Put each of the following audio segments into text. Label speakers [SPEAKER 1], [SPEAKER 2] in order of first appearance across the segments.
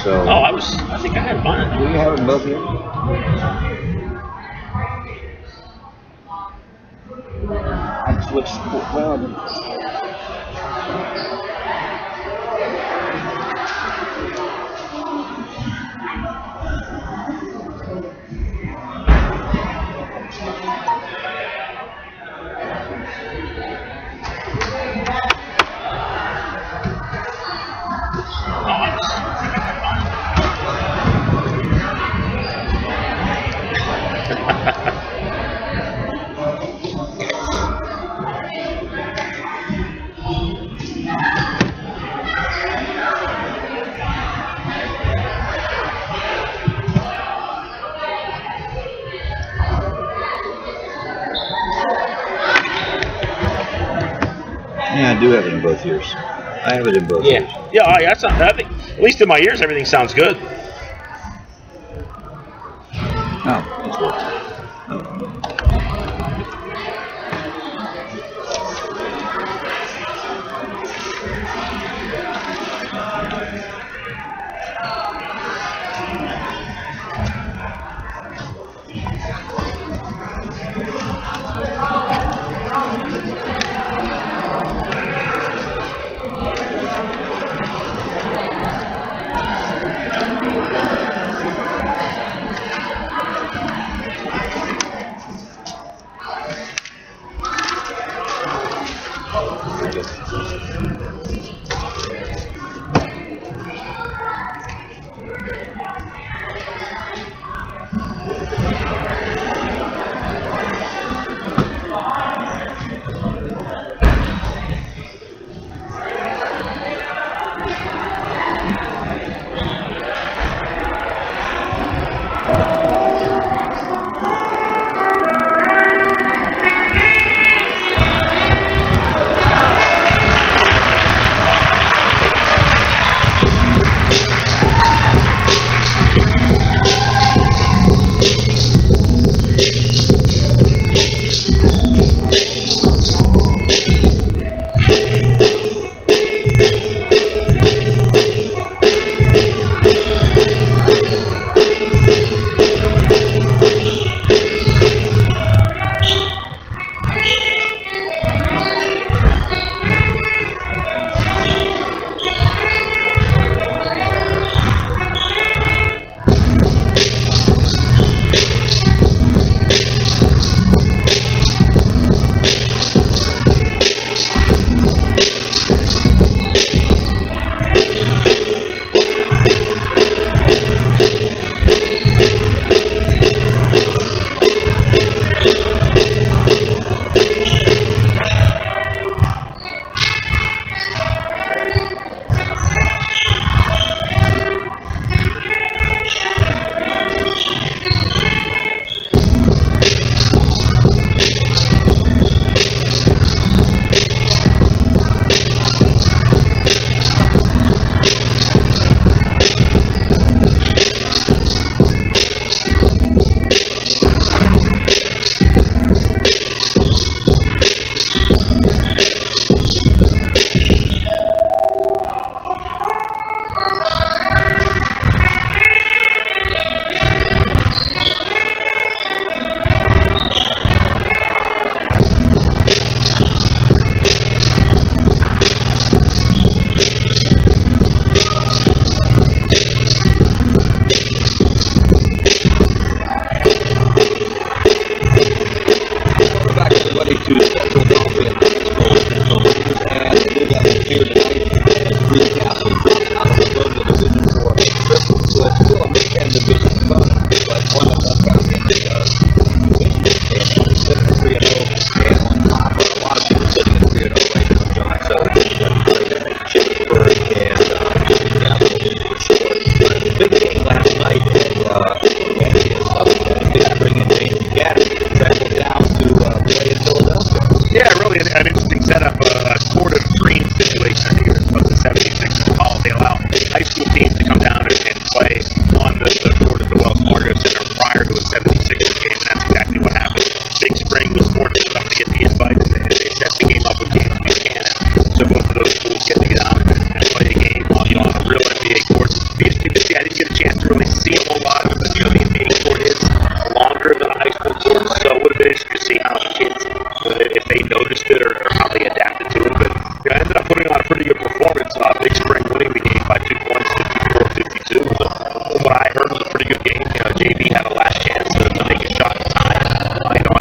[SPEAKER 1] So.
[SPEAKER 2] Oh, I think I had mine.
[SPEAKER 1] Do you have them both here? I switched. Well. Yeah, I do have it in both ears. I have it in both ears.
[SPEAKER 2] Yeah, that's not, I think, at least in my ears, everything sounds good.
[SPEAKER 1] Oh, it's working. Oh. To Central Dauphin and we got here tonight at Greencastle. Out of the Division 4 trip, so it's still a mid-10 division opponent, but one of us got in the division, and he's sitting at 3-0, and on top of a lot of people sitting at 3-0 right now, John, so Chipsburg and Greencastle for sure. Big game last night, and big bringing James Gaddis traveled down to play in Philadelphia.
[SPEAKER 2] obviously I didn't get a chance to really see them a lot because the NBA court is longer than a high school court, so it would have been interesting to see how the kids, if they noticed it or how they adapted to it. But I ended up putting on a pretty good performance. Big Spring winning the game by 2 points, 54-52. So from what I heard, it was a pretty good game. JV had a last chance to make a shot in time.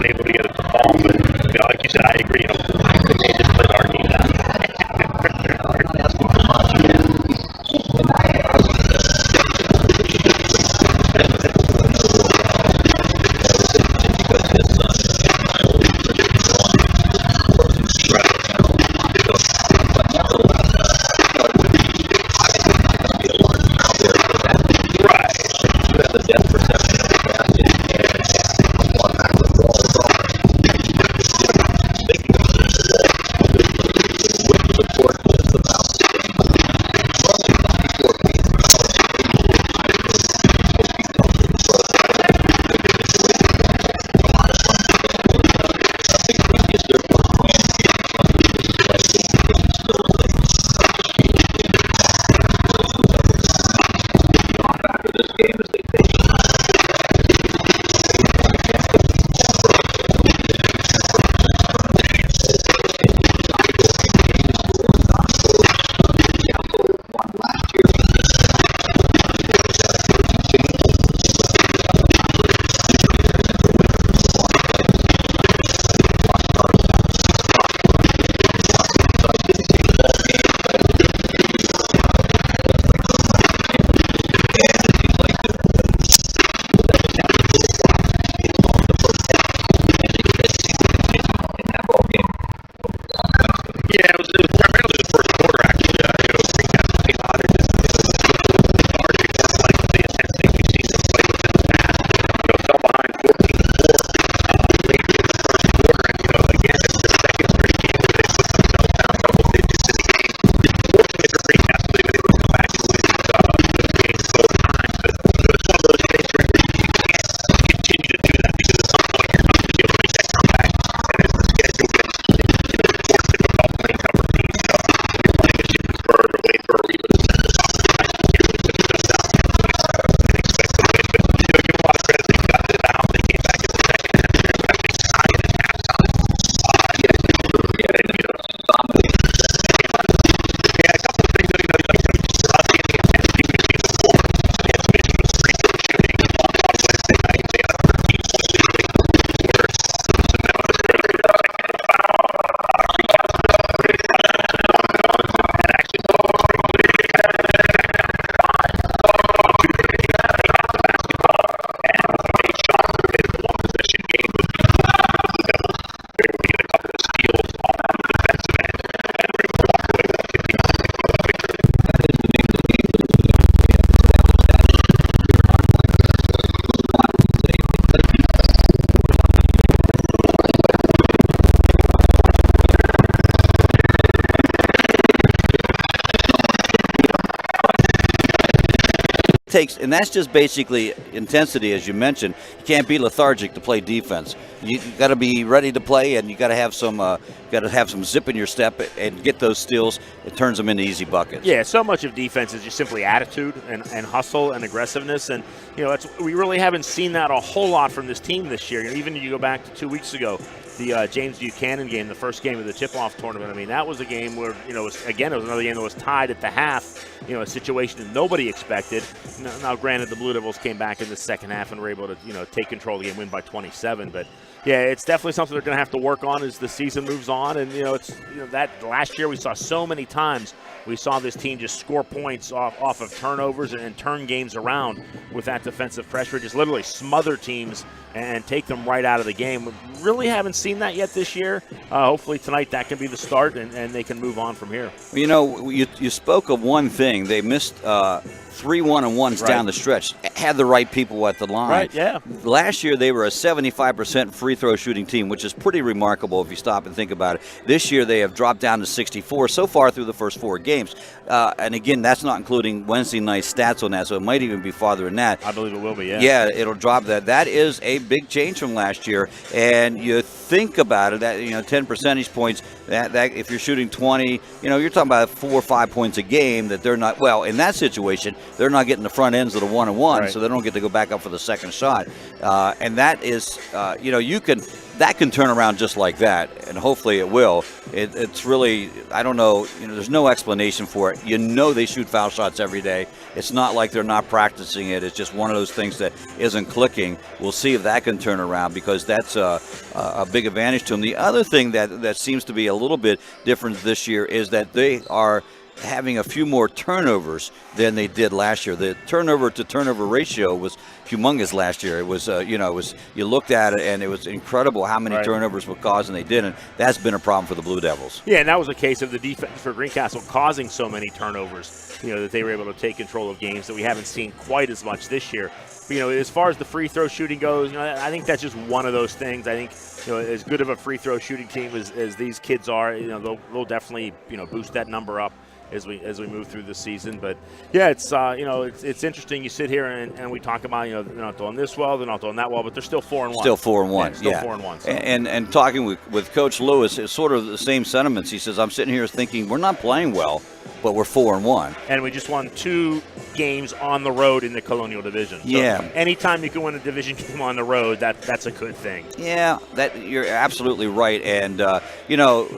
[SPEAKER 2] Unable to get it to fall, but like you said, I agree. Why couldn't they just played our game down?
[SPEAKER 1] I'm not asking for much. Because his son and my older but nevertheless, obviously not going to be a large amount there for that.
[SPEAKER 2] Right.
[SPEAKER 1] You have the depth perception of the basket and one back the ball is on. Speaking of the width of the court is about the same. Roughly 24 feet. This game as they take won last year.
[SPEAKER 2] Yeah, it was primarily the first quarter, actually. Greencastle came out and just hard. They weren't playing with the intensity we've seen them play with in the past. Fell behind 14-4 late in the first quarter. And, again, it's the second straight game where they put themselves down double digits in the game. Fortunately for Greencastle, they were able to come back and win those games both times. But it's one of those things where you can't continue to do that because at some point you're not going to be able to make that comeback. And as the schedule gets more difficult playing cover teams, you're playing a Shippensburg or Wafer or even the you can't really put yourself down 10 points and expect to win. But give them a lot of credit. They got it out. They came back in the second half. They were actually tied at halftime. Yeah, a couple of things that like seeing the intensity we've seen before. They had some issues with free throw shooting on Wednesday night. They had a 13-point lead where some Memphis State did a technical foul. Greencastle pretty much and actually the whole spring league they had to back down to 5 on Tuesday. They had the basketball and made shots that made it a one-possession game with the Devils. They were able to get a couple of steals on the defensive end and were able to walk away with a 51-51 victory.
[SPEAKER 3] And that's just basically intensity, as you mentioned. You can't be lethargic to play defense. You got to be ready to play, and you got to have some zip in your step and get those steals. It turns them into easy buckets.
[SPEAKER 2] Yeah, so much of defense is just simply attitude and hustle and aggressiveness, and we really haven't seen that a whole lot from this team this year. Even if you go back to 2 weeks ago, the James Buchanan game, the first game of the tip-off tournament. I mean, that was a game where it was another game that was tied at the half. A situation that nobody expected. Now, granted, the Blue Devils came back in the second half and were able to take control of the game, win by 27. But yeah, it's definitely something they're going to have to work on as the season moves on. And that last year we saw so many times we saw this team just score points off of turnovers and turn games around with that defensive pressure, just literally smother teams and take them right out of the game. We really haven't seen that yet this year. Hopefully tonight that can be the start and they can move on from here.
[SPEAKER 3] You spoke of one thing. They missed 3 1-on-1s down the stretch. Had the right people at the line.
[SPEAKER 2] Right, yeah.
[SPEAKER 3] Last year they were a 75% free throw shooting team, which is pretty remarkable if you stop and think about it. This year they have dropped down to 64 so far through the first 4 games. And again, that's not including Wednesday night stats on that, so it might even be farther than that.
[SPEAKER 2] I believe it will be, yeah.
[SPEAKER 3] Yeah, it'll drop that. That is a big change from last year. And you think about it, that 10 percentage points. That if you're shooting 20, you're talking about 4 or 5 points a game that they're not. Well, in that situation, they're not getting the front ends of the 1-on-1,
[SPEAKER 2] right.
[SPEAKER 3] so they don't get to go back up for the second shot. And that is, that can turn around just like that, and hopefully it will. It's really, I don't know, there's no explanation for it. They shoot foul shots every day. It's not like they're not practicing it. It's just one of those things that isn't clicking. We'll see if that can turn around, because that's a big advantage to them. The other thing that seems to be a little bit different this year is that they are having a few more turnovers than they did last year. The turnover to turnover ratio was humongous last year. It was, you looked at it and it was incredible how many turnovers were caused, and they didn't. That's been a problem for the Blue Devils.
[SPEAKER 2] Yeah, and that was a case of the defense for Greencastle causing so many turnovers, that they were able to take control of games that we haven't seen quite as much this year. But, as far as the free throw shooting goes, I think that's just one of those things. I think, as good of a free throw shooting team as these kids are, they'll definitely, boost that number up as we move through the season. But yeah, it's it's interesting. You sit here and we talk about they're not doing this well, they're not doing that well, but they're still 4-1.
[SPEAKER 3] Still 4-1.
[SPEAKER 2] Still 4-1. So.
[SPEAKER 3] And talking with Coach Lewis, it's sort of the same sentiments. He says, I'm sitting here thinking we're not playing well, but we're 4-1.
[SPEAKER 2] And we just won 2 games on the road in the Colonial Division. So anytime you can win a division game on the road, that's a good thing.
[SPEAKER 3] Yeah, you're absolutely right. And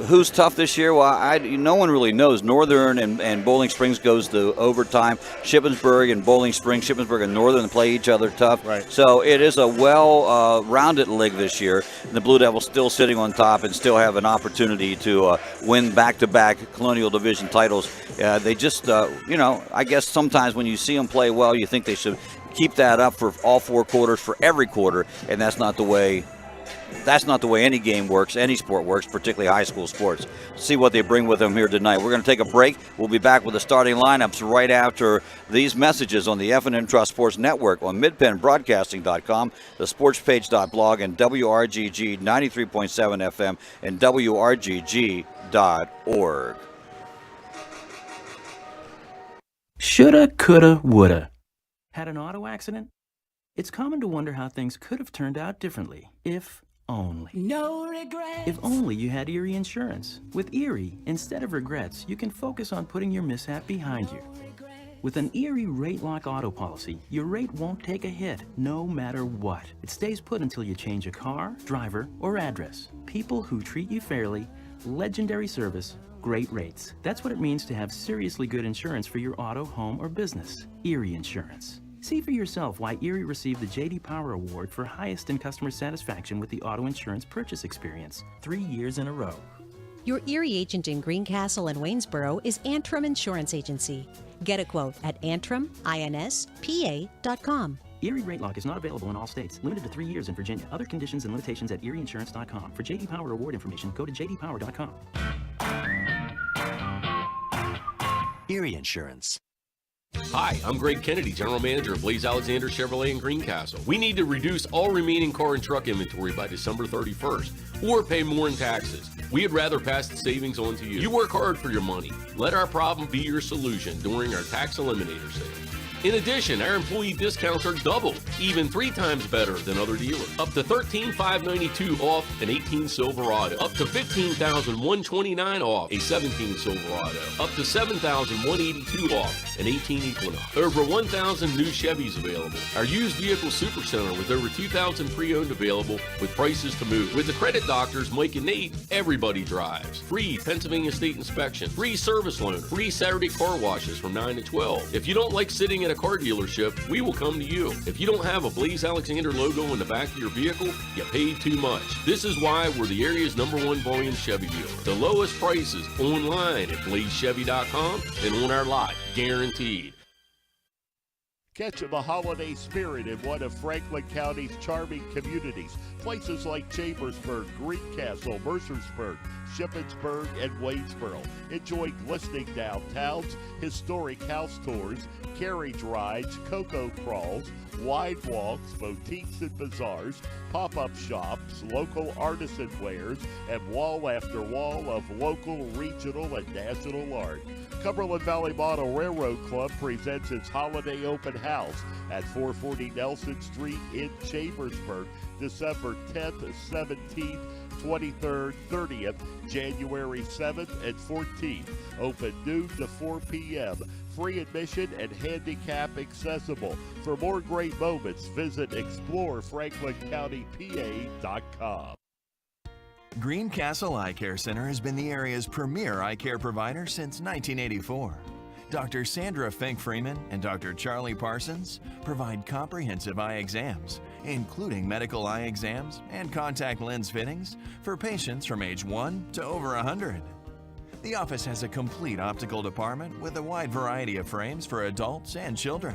[SPEAKER 3] who's tough this year? Well, no one really knows. Northern and Bowling Springs goes to overtime. Shippensburg and Bowling Springs, Shippensburg and Northern play each other tough.
[SPEAKER 2] Right.
[SPEAKER 3] So it is a well-rounded league this year. And the Blue Devils still sitting on top and still have an opportunity to win back-to-back Colonial Division titles. They just, I guess sometimes when you see them play well, you think they should keep that up for all 4 quarters, for every quarter, and that's not the way any game works, any sport works, particularly high school sports. See what they bring with them here tonight. We're going to take a break. We'll be back with the starting lineups right after these messages on the F&M Trust Sports Network on midpennbroadcasting.com, the sportspage.blog, and WRGG 93.7 FM and WRGG.org.
[SPEAKER 4] Shoulda, coulda, woulda. Had an auto accident? It's common to wonder how things could have turned out differently, if only. No regrets. If only you had Erie Insurance. With Erie, instead of regrets, you can focus on putting your mishap behind you. With an Erie Rate Lock auto policy, your rate won't take a hit, no matter what. It stays put until you change a car, driver, or address. People who treat you fairly, legendary service, great rates. That's what it means to have seriously good insurance for your auto, home, or business. Erie Insurance. See for yourself why Erie received the J.D. Power Award for highest in customer satisfaction with the auto insurance purchase experience 3 years in a row.
[SPEAKER 5] Your Erie agent in Greencastle and Waynesboro is Antrim Insurance Agency. Get a quote at antriminspa.com.
[SPEAKER 4] Erie Rate Lock is not available in all states. Limited to 3 years in Virginia. Other conditions and limitations at erieinsurance.com. For J.D. Power Award information, go to jdpower.com.
[SPEAKER 6] Erie Insurance.
[SPEAKER 7] Hi, I'm Greg Kennedy, General Manager of Blaze Alexander Chevrolet in Greencastle. We need to reduce all remaining car and truck inventory by December 31st, or pay more in taxes. We'd rather pass the savings on to you. You work hard for your money. Let our problem be your solution during our Tax Eliminator sale. In addition, our employee discounts are double, even 3 times better than other dealers. Up to $13,592 off an 18 Silverado. Up to $15,129 off a 17 Silverado. Up to $7,182 off an 18 Equinox. Over 1,000 new Chevys available. Our used vehicle supercenter with over 2,000 pre-owned available with prices to move. With the credit doctors Mike and Nate, everybody drives. Free Pennsylvania State inspection. Free service loan. Free Saturday car washes from 9 to 12. If you don't like sitting at a car dealership, we will come to you. If you don't have a Blaze Alexander logo in the back of your vehicle, you paid too much. This is why we're the area's #1 volume Chevy dealer. The lowest prices online at blazechevy.com and on our lot, guaranteed.
[SPEAKER 8] Catch the holiday spirit in one of Franklin County's charming communities. Places like Chambersburg, Greencastle, Mercersburg, Shippensburg, and Waynesboro. Enjoy glistening downtowns, historic house tours, carriage rides, cocoa crawls, wine walks, boutiques and bazaars, pop-up shops, local artisan wares, and wall after wall of local, regional, and national art. Cumberland Valley Model Railroad Club presents its holiday open House at 440 Nelson Street in Chambersburg, December 10th, 17th, 23rd, 30th, January 7th, and 14th. Open noon to 4 p.m. Free admission and handicap accessible. For more great moments, visit explorefranklincountypa.com.
[SPEAKER 9] Greencastle Eye Care Center has been the area's premier eye care provider since 1984. Dr. Sandra Fink-Freeman and Dr. Charlie Parsons provide comprehensive eye exams, including medical eye exams and contact lens fittings for patients from age 1 to over 100. The office has a complete optical department with a wide variety of frames for adults and children.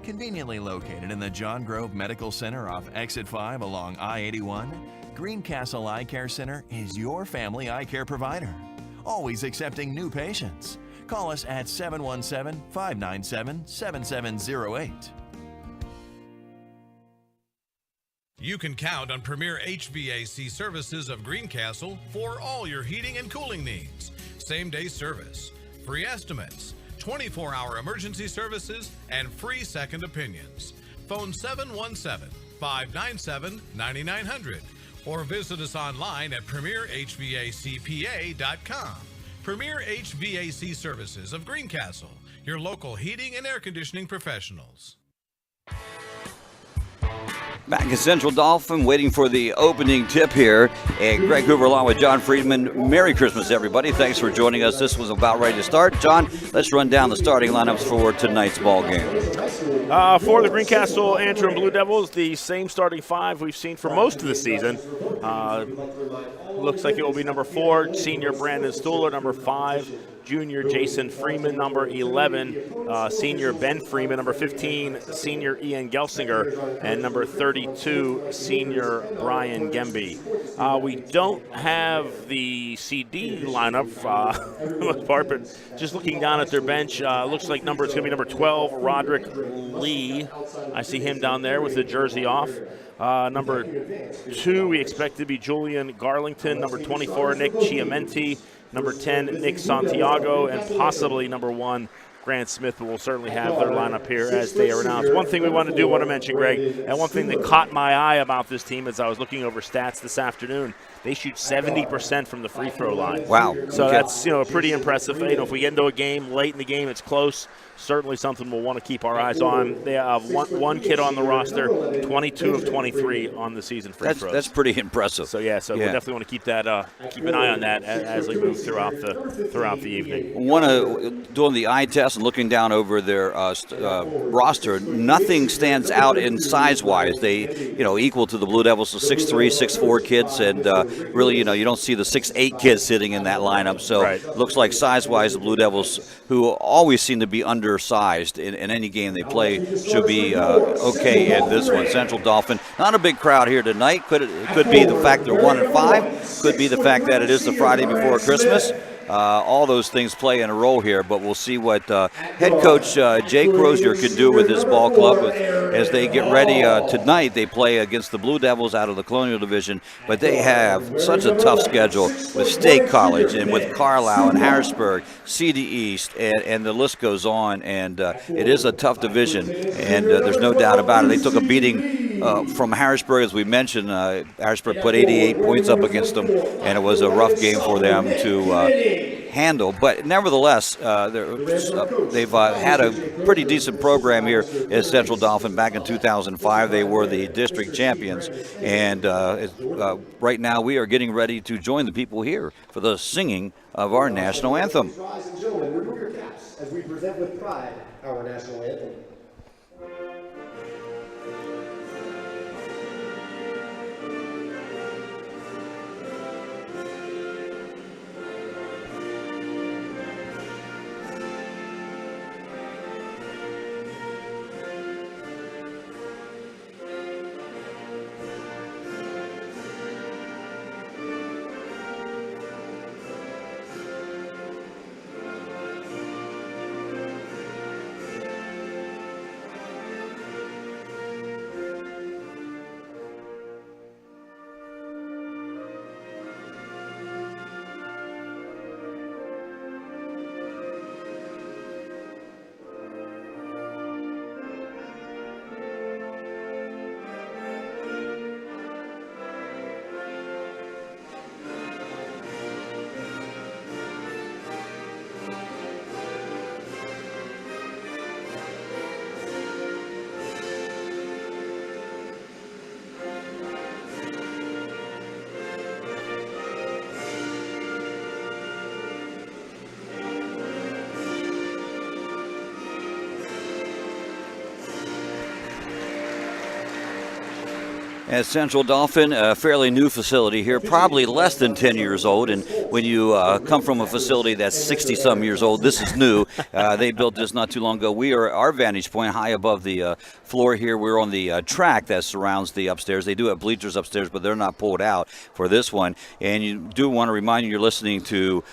[SPEAKER 9] Conveniently located in the John Grove Medical Center off Exit 5 along I-81, Greencastle Eye Care Center is your family eye care provider, always accepting new patients. Call us at 717-597-7708.
[SPEAKER 10] You can count on Premier HVAC Services of Greencastle for all your heating and cooling needs. Same-day service, free estimates, 24-hour emergency services, and free second opinions. Phone 717-597-9900 or visit us online at premierhvacpa.com. Premier HVAC Services of Greencastle, your local heating and air conditioning professionals.
[SPEAKER 3] Back in Central Dauphin, waiting for the opening tip here. And Greg Hoover along with John Friedman. Merry Christmas, everybody. Thanks for joining us. This was about ready to start. John, let's run down the starting lineups for tonight's ball game.
[SPEAKER 2] For the Greencastle Antrim Blue Devils, the same starting five we've seen for most of the season. Looks like it will be number 4, senior Brandon Stuhler, number 5, junior Jason Freeman, number 11, senior Ben Freeman, number 15, senior Ian Gelsinger, and number 32, senior Brian Gemby. We don't have the CD lineup for the most part, but just looking down at their bench, looks like it's going to be number 12, Roderick Lee. I see him down there with the jersey off. Number 2, we expect to be Julian Garlington. Number 24, Nick Chiamenti. Number 10, Nick Santiago. And possibly number 1, Grant Smith will certainly have their lineup here as they are announced. One thing we want to mention, Greg, and one thing that caught my eye about this team as I was looking over stats this afternoon, they shoot 70% from the free throw line.
[SPEAKER 3] Wow.
[SPEAKER 2] So that's pretty impressive. If we get into a game, late in the game, it's close. Certainly something we'll want to keep our eyes on. They have one kid on the roster, 22 of 23 on the season free throws.
[SPEAKER 3] That's pretty impressive.
[SPEAKER 2] So we definitely want to keep that keep an eye on that as we move throughout the evening.
[SPEAKER 3] Doing the eye test and looking down over their roster, nothing stands out in size-wise. They equal to the Blue Devils, the 6'3", 6'4" kids, and really you don't see the 6'8" kids sitting in that lineup. So looks like size-wise the Blue Devils, who always seem to be undersized in any game they play, should be okay in this one. Central Dauphin, not a big crowd here tonight. Could be the fact they're 1-5. Could be the fact that it is the Friday before Christmas. All those things play in a role here, but we'll see what head coach Jay Crozier can do with his ball club as they get ready. Tonight they play against the Blue Devils out of the Colonial Division, but they have such a tough schedule with State College and with Carlisle and Harrisburg, CD East, and the list goes on, and it is a tough division, and there's no doubt about it. They took a beating from Harrisburg, as we mentioned. Harrisburg put 88 points up against them, and it was a rough game for them to handle, but nevertheless, they've had a pretty decent program here at Central Dauphin. Back in 2005, they were the district champions, and right now we are getting ready to join the people here for the singing of our national anthem.
[SPEAKER 11] Rise and gentlemen, remove your caps as we present with pride our national anthem.
[SPEAKER 3] At Central Dauphin, a fairly new facility here, probably less than 10 years old. And when you come from a facility that's 60-some years old, this is new. They built this not too long ago. We are our vantage point high above the floor here. We're on the track that surrounds the upstairs. They do have bleachers upstairs, but they're not pulled out for this one. And you do want to remind you, you're listening to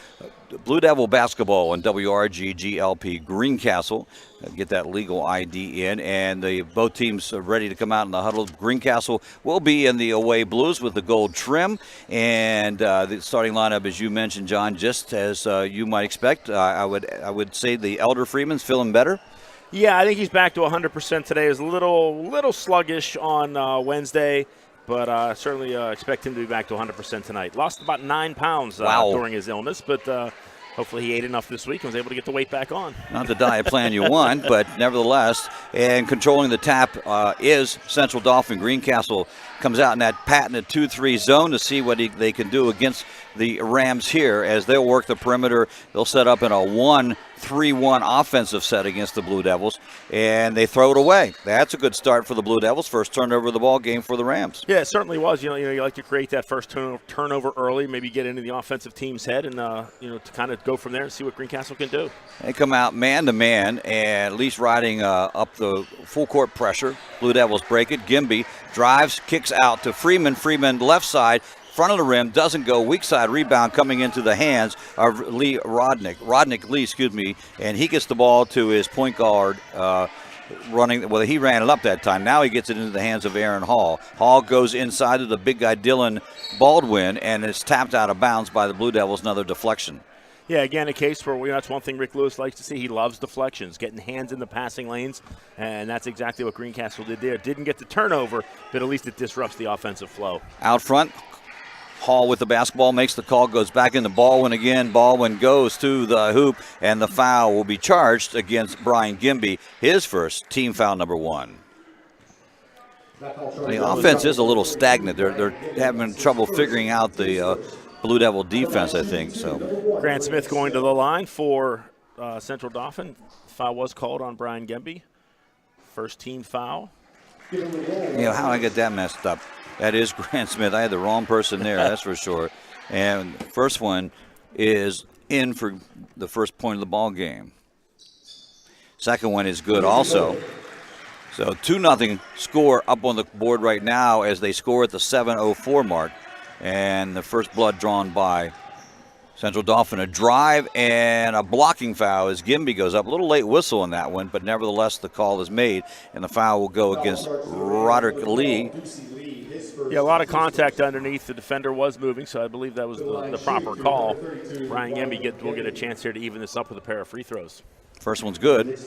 [SPEAKER 3] Blue Devil basketball on WRGGLP Greencastle. Get that legal ID in, and both teams are ready to come out in the huddle. Greencastle will be in the away blues with the gold trim, and the starting lineup, as you mentioned, John, just as you might expect. I would say the Elder Freeman's feeling better.
[SPEAKER 2] Yeah, I think he's back to 100% today. He was a little sluggish on Wednesday, but certainly expect him to be back to 100% tonight. Lost about 9 pounds during his illness, but hopefully he ate enough this week and was able to get the weight back on.
[SPEAKER 3] Not the diet plan you want, but nevertheless, and controlling the tap is Central Dauphin. Greencastle comes out in that patented 2-3 zone to see what they can do against the Rams here as they'll work the perimeter. They'll set up in a 1-3-1 offensive set against the Blue Devils, and they throw it away. That's a good start for the Blue Devils. First turnover of the ball game for the Rams.
[SPEAKER 2] Yeah, it certainly was. You like to create that first turnover early, maybe get into the offensive team's head, and to kind of go from there and see what Greencastle can do.
[SPEAKER 3] They come out man-to-man, and at least riding up the full-court pressure. Blue Devils break it. Gimby drives, kicks out to Freeman. Freeman left side, front of the rim, doesn't go. Weak side rebound coming into the hands of Rodnick Lee, and he gets the ball to his point guard running. Well, he ran it up that time. Now he gets it into the hands of Aaron Hall. Hall goes inside to the big guy Dylan Baldwin, and it's tapped out of bounds by the Blue Devils. Another deflection.
[SPEAKER 2] Yeah, again, a case where that's one thing Rick Lewis likes to see. He loves deflections, getting hands in the passing lanes, and that's exactly what Greencastle did there. Didn't get the turnover, but at least it disrupts the offensive flow.
[SPEAKER 3] Out front, Hall with the basketball, makes the call, goes back into Baldwin again. Baldwin goes to the hoop, and the foul will be charged against Brian Gimby, his first team foul number 1. The offense is a little stagnant. They're having trouble figuring out the Blue Devil defense, I think. So
[SPEAKER 2] Grant Smith going to the line for Central Dauphin. Foul was called on Brian Gimby. First team foul.
[SPEAKER 3] How did I get that messed up? That is Grant Smith. I had the wrong person there, that's for sure. And the first one is in for the first point of the ball game. Second one is good also. So 2-0 score up on the board right now as they score at the 7:04 mark. And the first blood drawn by Central Dauphin. A drive and a blocking foul as Gimby goes up. A little late whistle on that one, but nevertheless the call is made, and the foul will go against Roderick Lee.
[SPEAKER 2] Yeah, a lot of contact underneath. The defender was moving, so I believe that was the proper call. Brian Gimby will get a chance here to even this up with a pair of free throws.
[SPEAKER 3] First one's good.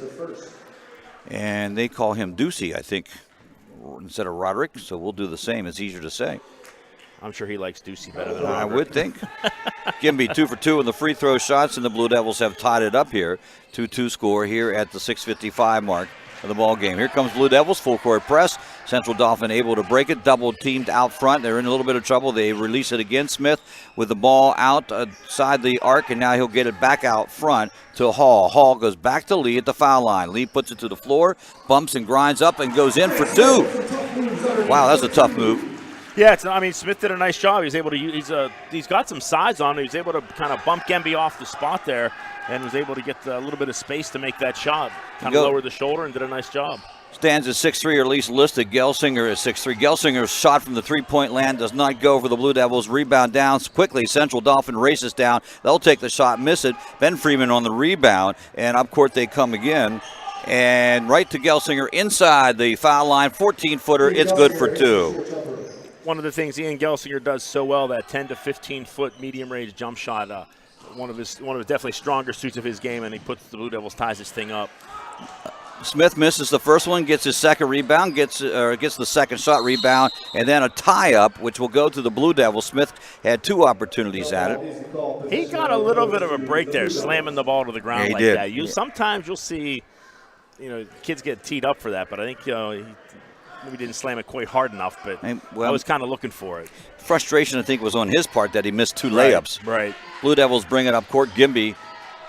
[SPEAKER 3] And they call him Ducey, I think, instead of Roderick, so we'll do the same. It's easier to say.
[SPEAKER 2] I'm sure he likes Ducey better than
[SPEAKER 3] I
[SPEAKER 2] Robert.
[SPEAKER 3] would think. Gimby 2 for 2 on the free throw shots, and the Blue Devils have tied it up here. 2-2 score here at the 6:55 mark of the ball game. Here comes Blue Devils, full court press. Central Dauphin able to break it, double teamed out front. They're in a little bit of trouble. They release it again. Smith with the ball outside the arc, and now he'll get it back out front to Hall. Hall goes back to Lee at the foul line. Lee puts it to the floor, bumps and grinds up, and goes in for 2. Wow, that's a tough move.
[SPEAKER 2] Yeah, Smith did a nice job. He's able to he's got some size on him. He's able to kind of bump Gimby off the spot there and was able to get a little bit of space to make that shot. Kind of lowered the shoulder and did a nice job.
[SPEAKER 3] Stands at 6'3", or at least listed. Gelsinger is 6'3". Gelsinger's shot from the three-point land does not go for the Blue Devils. Rebound down quickly. Central Dauphin races down. They'll take the shot, miss it. Ben Freeman on the rebound, and up court they come again. And right to Gelsinger inside the foul line, 14-footer. It's good for 2.
[SPEAKER 2] One of the things Ian Gelsinger does so well, that 10 to 15-foot medium-range jump shot, one of his definitely stronger suits of his game, and he puts the Blue Devils, ties this thing up.
[SPEAKER 3] Smith misses the first one, gets his second rebound, gets the second shot rebound, and then a tie-up, which will go to the Blue Devils. Smith had 2 opportunities at it.
[SPEAKER 2] He got a little bit of a break there, slamming the ball to the ground like that. Sometimes you'll see, kids get teed up for that, but I think he maybe didn't slam it quite hard enough, but I was kind of looking for it.
[SPEAKER 3] Frustration, I think, was on his part that he missed 2 layups.
[SPEAKER 2] Right.
[SPEAKER 3] Blue Devils bring it up court. Gimby,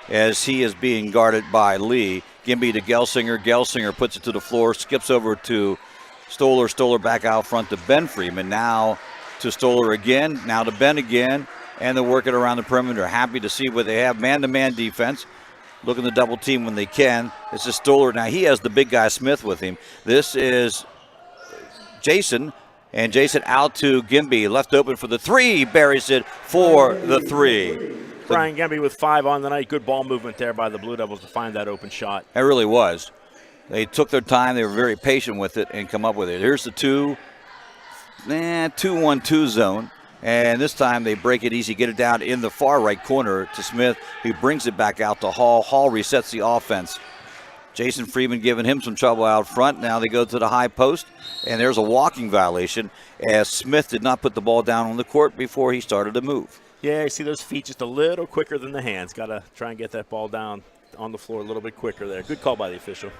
[SPEAKER 3] as he is being guarded by Lee. Gimby to Gelsinger. Gelsinger puts it to the floor, skips over to Stoller back out front to Ben Freeman. Now to Stoller again, now to Ben again, and they're working around the perimeter. Happy to see what they have. Man-to-man defense. Looking to double team when they can. This is Stoller. Now he has the big guy Smith with him. This is Jason. And Jason out to Gimby. Left open for the three. He buries it for the three.
[SPEAKER 2] Brian Gimby with 5 on the night. Good ball movement there by the Blue Devils to find that open shot.
[SPEAKER 3] It really was. They took their time. They were very patient with it and come up with it. Here's the 2-1-2 zone. And this time they break it easy, get it down in the far right corner to Smith, who brings it back out to Hall. Hall resets the offense. Jason Freeman giving him some trouble out front. Now they go to the high post, and there's a walking violation as Smith did not put the ball down on the court before he started to move.
[SPEAKER 2] Yeah, you see those feet just a little quicker than the hands. Got to try and get that ball down on the floor a little bit quicker there. Good call by the official.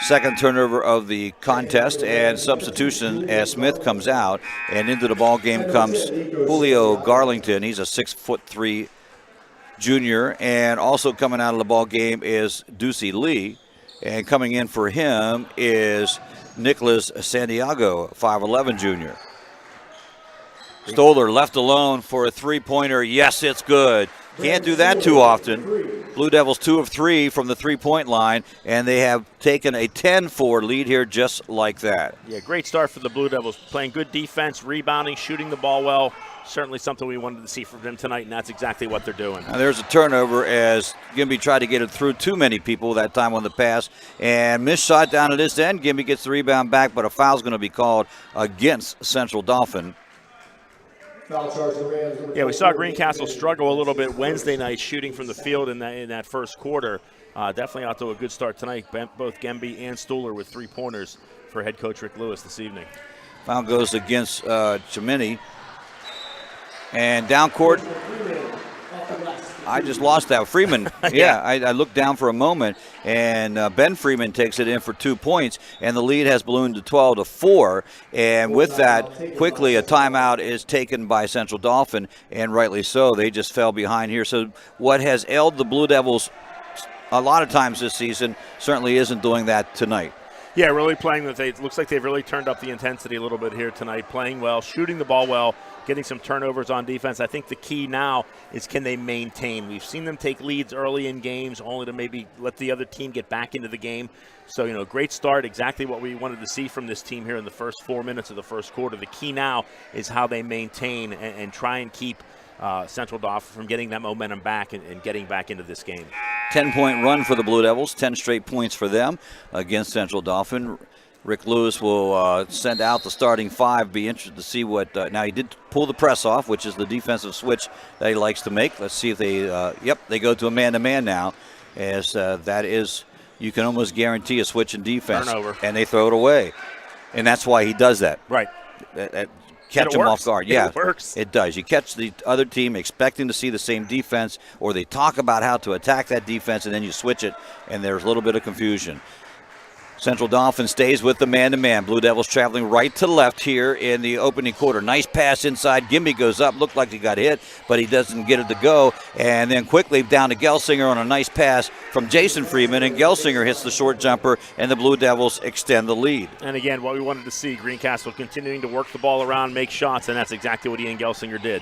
[SPEAKER 3] Second turnover of the contest and substitution as Smith comes out, and into the ball game comes Julio Garlington. He's a 6'3" junior, and also coming out of the ball game is Ducey Lee, and coming in for him is Nicholas Santiago, 5'11" junior. Stoller left alone for a three-pointer. Yes, it's good. Can't do that too often. Blue Devils 2 of 3 from the three-point line, and they have taken a 10-4 lead here just like that.
[SPEAKER 2] Yeah, great start for the Blue Devils. Playing good defense, rebounding, shooting the ball well. Certainly something we wanted to see from them tonight, and that's exactly what they're doing.
[SPEAKER 3] Now there's a turnover as Gimby tried to get it through too many people that time on the pass, and missed shot down at this end. Gimby gets the rebound back, but a foul's going to be called against Central Dauphin.
[SPEAKER 2] Yeah, we saw Greencastle struggle a little bit Wednesday night shooting from the field in that first quarter. Definitely out to a good start tonight. Both Gimby and Stoller with 3-pointers for head coach Rick Lewis this evening.
[SPEAKER 3] Foul goes against Chimini. And down court, I just lost that. Freeman, I looked down for a moment, and Ben Freeman takes it in for 2 points, and the lead has ballooned to 12-4. And with that, quickly a timeout is taken by Central Dauphin, and rightly so. They just fell behind here. So what has ailed the Blue Devils a lot of times this season certainly isn't doing that tonight.
[SPEAKER 2] Yeah, really playing with it. Looks like they've really turned up the intensity a little bit here tonight, playing well, shooting the ball well, getting some turnovers on defense. I think the key now is can they maintain. We've seen them take leads early in games only to maybe let the other team get back into the game. So, great start, exactly what we wanted to see from this team here in the first 4 minutes of the first quarter. The key now is how they maintain and try and keep Central Dauphin from getting that momentum back and getting back into this game.
[SPEAKER 3] 10-point run for the Blue Devils, 10 straight points for them against Central Dauphin. Rick Lewis will send out the starting 5. Be interested to see what. Now he did pull the press off, which is the defensive switch that he likes to make. Let's see if they. They go to a man-to-man now, as that is. You can almost guarantee a switch in defense,
[SPEAKER 2] turnover,
[SPEAKER 3] and they throw it away, and that's why he does that.
[SPEAKER 2] Right.
[SPEAKER 3] Catch them off guard. Yeah,
[SPEAKER 2] it works.
[SPEAKER 3] It does. You catch the other team expecting to see the same defense, or they talk about how to attack that defense, and then you switch it, and there's a little bit of confusion. Central Dauphin stays with the man-to-man. Blue Devils traveling right to left here in the opening quarter. Nice pass inside. Gimby goes up. Looked like he got hit, but he doesn't get it to go. And then quickly down to Gelsinger on a nice pass from Jason Freeman, and Gelsinger hits the short jumper, and the Blue Devils extend the lead.
[SPEAKER 2] And again, what we wanted to see, Greencastle continuing to work the ball around, make shots, and that's exactly what Ian Gelsinger did.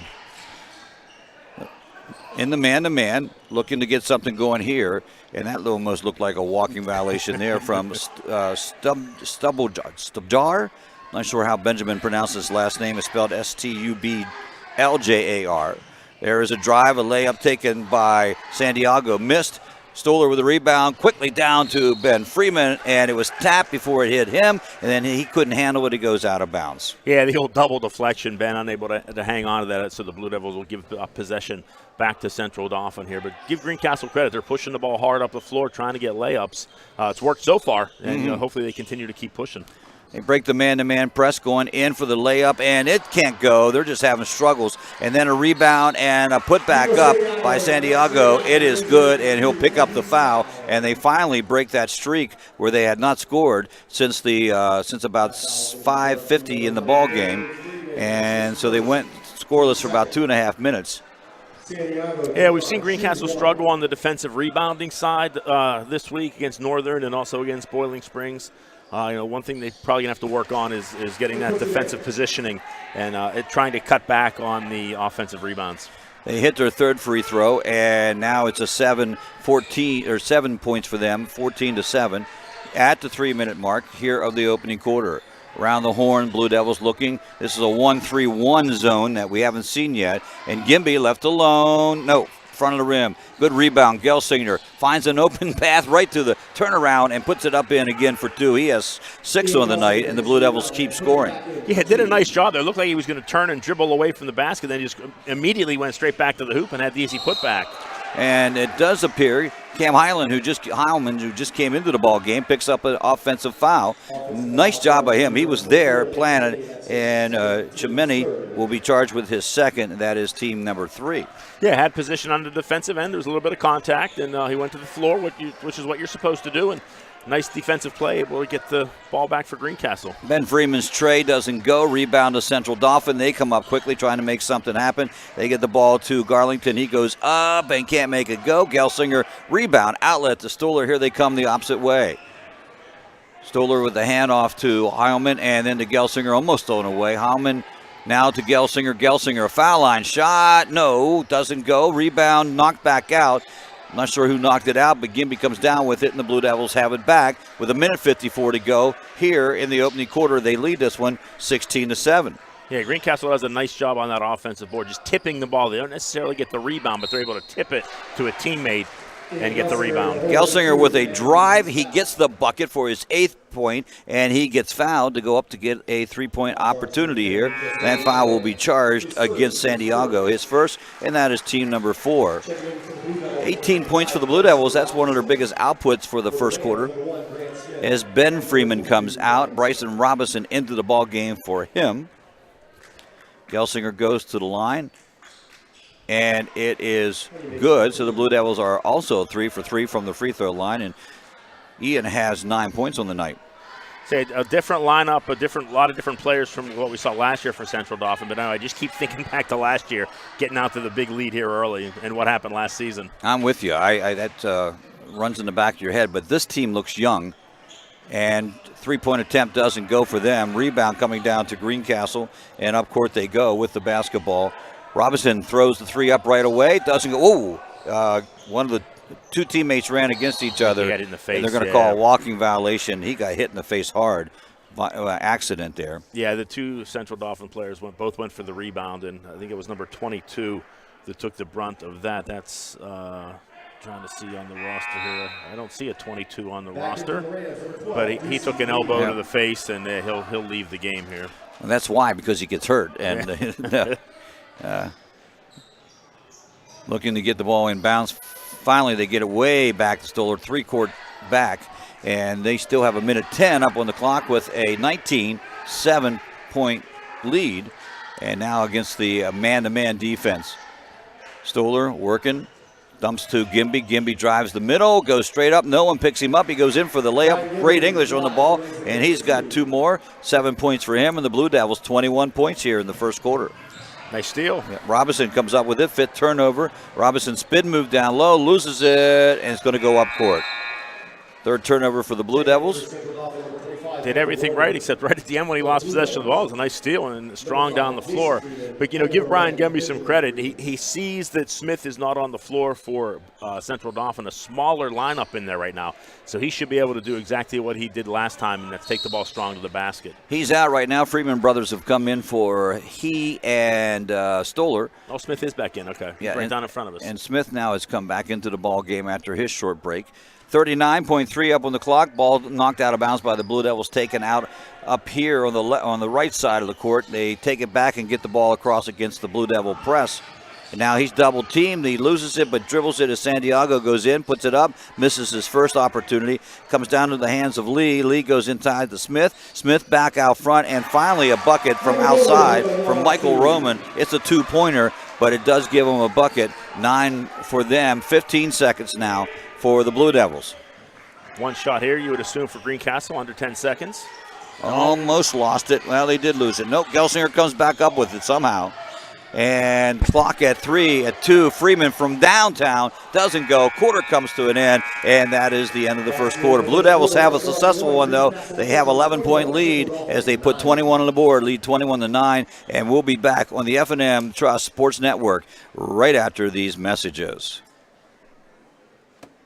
[SPEAKER 3] In the man-to-man, looking to get something going here, and that almost looked like a walking violation there from Stubjar. Not sure how Benjamin pronounced his last name. It's spelled Stubljar. There is a drive, a layup taken by Santiago, missed. Stoller with a rebound, quickly down to Ben Freeman, and it was tapped before it hit him, and then he couldn't handle it. He goes out of bounds.
[SPEAKER 2] Yeah, the old double deflection. Ben unable to hang on to that, so the Blue Devils will give possession back to Central Dauphin here. But give Greencastle credit. They're pushing the ball hard up the floor, trying to get layups. It's worked so far, and hopefully they continue to keep pushing.
[SPEAKER 3] They break the man-to-man press, going in for the layup, and it can't go. They're just having struggles. And then a rebound and a putback up by Santiago. It is good, and he'll pick up the foul. And they finally break that streak where they had not scored since about 5:50 in the ball game. And so they went scoreless for about 2.5 minutes.
[SPEAKER 2] Yeah, we've seen Greencastle struggle on the defensive rebounding side this week against Northern and also against Boiling Springs. One thing they're probably going to have to work on is getting that defensive positioning and trying to cut back on the offensive rebounds.
[SPEAKER 3] They hit their third free throw, and now it's a 7 points for them, 14-7, at the 3-minute mark here of the opening quarter. Around the horn, Blue Devils looking. This is a 1-3-1 zone that we haven't seen yet. And Gimby left alone. No, front of the rim. Good rebound. Gelsinger finds an open path right to the turnaround and puts it up in again for 2. He has 6 on the night, and the Blue Devils keep scoring.
[SPEAKER 2] Yeah, did a nice job there. It looked like he was going to turn and dribble away from the basket, then just immediately went straight back to the hoop and had the easy putback.
[SPEAKER 3] And it does appear Cam Heilman, who just came into the ball game, picks up an offensive foul. Nice job by him. He was there, planted, and Chimeni will be charged with his second. That is team number 3.
[SPEAKER 2] Yeah, had position on the defensive end. There was a little bit of contact, and he went to the floor, which is what you're supposed to do. And nice defensive play, able to get the ball back for Greencastle.
[SPEAKER 3] Ben Freeman's tray doesn't go. Rebound to Central Dauphin. They come up quickly trying to make something happen. They get the ball to Garlington. He goes up and can't make it go. Gelsinger rebound. Outlet to Stoller. Here they come the opposite way. Stoller with the handoff to Heilman and then to Gelsinger, almost thrown away. Heilman now to Gelsinger. Gelsinger, a foul line shot. No, doesn't go. Rebound knocked back out. I'm not sure who knocked it out, but Gimby comes down with it, and the Blue Devils have it back with 1:54 to go. Here in the opening quarter, they lead this one 16-7.
[SPEAKER 2] Yeah, Greencastle does a nice job on that offensive board, just tipping the ball. They don't necessarily get the rebound, but they're able to tip it to a teammate and get the rebound.
[SPEAKER 3] Gelsinger with a drive. He gets the bucket for his 8th point, and he gets fouled to go up to get a 3-point opportunity here. That foul will be charged against Santiago, his first, and that is team number 4. 18 points for the Blue Devils. That's one of their biggest outputs for the first quarter. As Ben Freeman comes out, Bryson Robinson into the ball game for him. Gelsinger goes to the line, and it is good. So the Blue Devils are also 3 for 3 from the free throw line, and Ian has 9 points on the night.
[SPEAKER 2] Say a different lineup, a lot of different players from what we saw last year for Central Dauphin. But now I just keep thinking back to last year, getting out to the big lead here early, and what happened last season.
[SPEAKER 3] I'm with you. That runs in the back of your head. But this team looks young, and 3-point attempt doesn't go for them. Rebound coming down to Greencastle, and up court they go with the basketball. Robinson throws the 3 up right away. Doesn't go. One of the 2 teammates ran against each other.
[SPEAKER 2] He got hit in the face.
[SPEAKER 3] And they're going to call a walking violation. He got hit in the face hard. Accident there.
[SPEAKER 2] Yeah, the 2 Central Dauphin players both went for the rebound, and I think it was number 22 that took the brunt of that. That's trying to see on the roster here. I don't see a 22 on the roster, but he took an elbow to the face, and he'll leave the game here.
[SPEAKER 3] And that's why, because he gets hurt. And looking to get the ball in bounds. Finally, they get it way back to Stoller, 3-court back, and they still have 1:10 up on the clock with a 19-7-point lead, and now against the man-to-man defense. Stoller working, dumps to Gimby. Gimby drives the middle, goes straight up. No one picks him up. He goes in for the layup. Great English on the ball, and he's got 2 more. 7 points for him, and the Blue Devils 21 points here in the first quarter.
[SPEAKER 2] Nice steal.
[SPEAKER 3] Yeah, Robinson comes up with it, 5th turnover. Robinson spin move down low, loses it, and it's going to go up court. 3rd turnover for the Blue Devils.
[SPEAKER 2] Did everything right except right at the end when he lost possession of the ball. It was a nice steal and strong down the floor. But, give Brian Gumby some credit. He sees that Smith is not on the floor for Central Dauphin, a smaller lineup in there right now. So he should be able to do exactly what he did last time, and that's take the ball strong to the basket.
[SPEAKER 3] He's out right now. Freeman brothers have come in for he and Stoller.
[SPEAKER 2] Oh, Smith is back in. Okay.
[SPEAKER 3] Yeah,
[SPEAKER 2] right down in front of us.
[SPEAKER 3] And Smith now has come back into the ball game after his short break. 39.3 up on the clock. Ball knocked out of bounds by the Blue Devils, taken out up here on the right side of the court. They take it back and get the ball across against the Blue Devil press. And now he's double teamed. He loses it but dribbles it as Santiago goes in, puts it up, misses his first opportunity. Comes down to the hands of Lee. Lee goes inside to Smith. Smith back out front, and finally a bucket from outside from Michael Roman. It's a 2-pointer, but it does give him a bucket. 9 for them. 15 seconds now for the Blue Devils.
[SPEAKER 2] One shot here, you would assume, for Greencastle, under 10 seconds.
[SPEAKER 3] Almost lost it. Well, they did lose it. Nope, Gelsinger comes back up with it somehow. And clock at 3, at 2. Freeman from downtown doesn't go. Quarter comes to an end, and that is the end of the first quarter. Blue Devils have a successful one, though. They have 11-point lead as they put 21 on the board, lead 21-9, and we'll be back on the F&M Trust Sports Network right after these messages.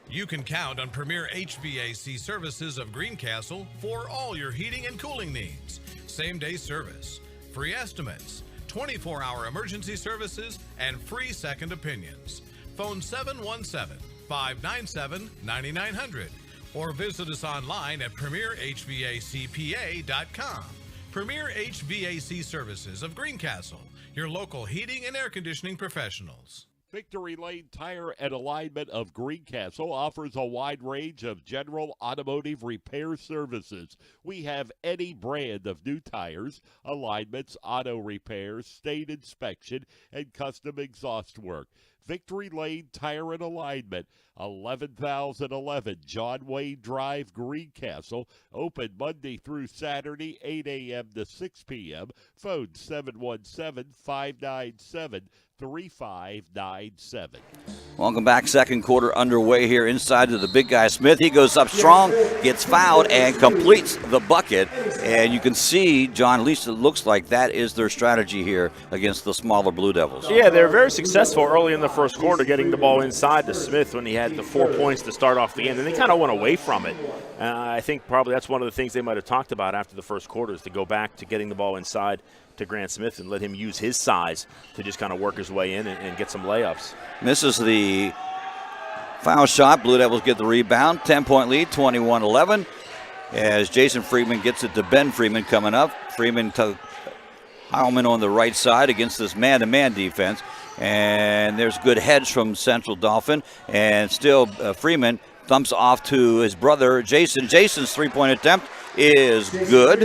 [SPEAKER 10] You can count on Premier HVAC Services of Greencastle for all your heating and cooling needs. Same-day service, free estimates, 24-hour emergency services, and free second opinions. Phone 717-597-9900 or visit us online at premierhvacpa.com. Premier HVAC Services of Greencastle, your local heating and air conditioning professionals.
[SPEAKER 8] Victory Lane Tire and Alignment of Greencastle offers a wide range of general automotive repair services. We have any brand of new tires, alignments, auto repairs, stain inspection, and custom exhaust work. Victory Lane Tire and Alignment, 11,011 John Wayne Drive, Greencastle. Open Monday through Saturday, 8 a.m. to 6 p.m. Phone 717-597-3597.
[SPEAKER 3] Welcome back. Second quarter underway here inside to the big guy Smith. He goes up strong, gets fouled, and completes the bucket. And you can see, John, at least it looks like that is their strategy here against the smaller Blue Devils.
[SPEAKER 2] Yeah, they're very successful early in the first quarter getting the ball inside to Smith when he had the 4 points to start off the game. And they kind of went away from it. I think probably that's one of the things they might have talked about after the first quarter is to go back to getting the ball inside to Grant Smith and let him use his size to just kind of work his way in and get some layups.
[SPEAKER 3] Misses the foul shot. Blue Devils get the rebound. 10-point lead, 21-11. As Jason Freeman gets it to Ben Freeman coming up. Freeman to Heilman on the right side against this man-to-man defense. And there's good hedge from Central Dauphin. And still Freeman thumps off to his brother Jason. Jason's three-point attempt is good.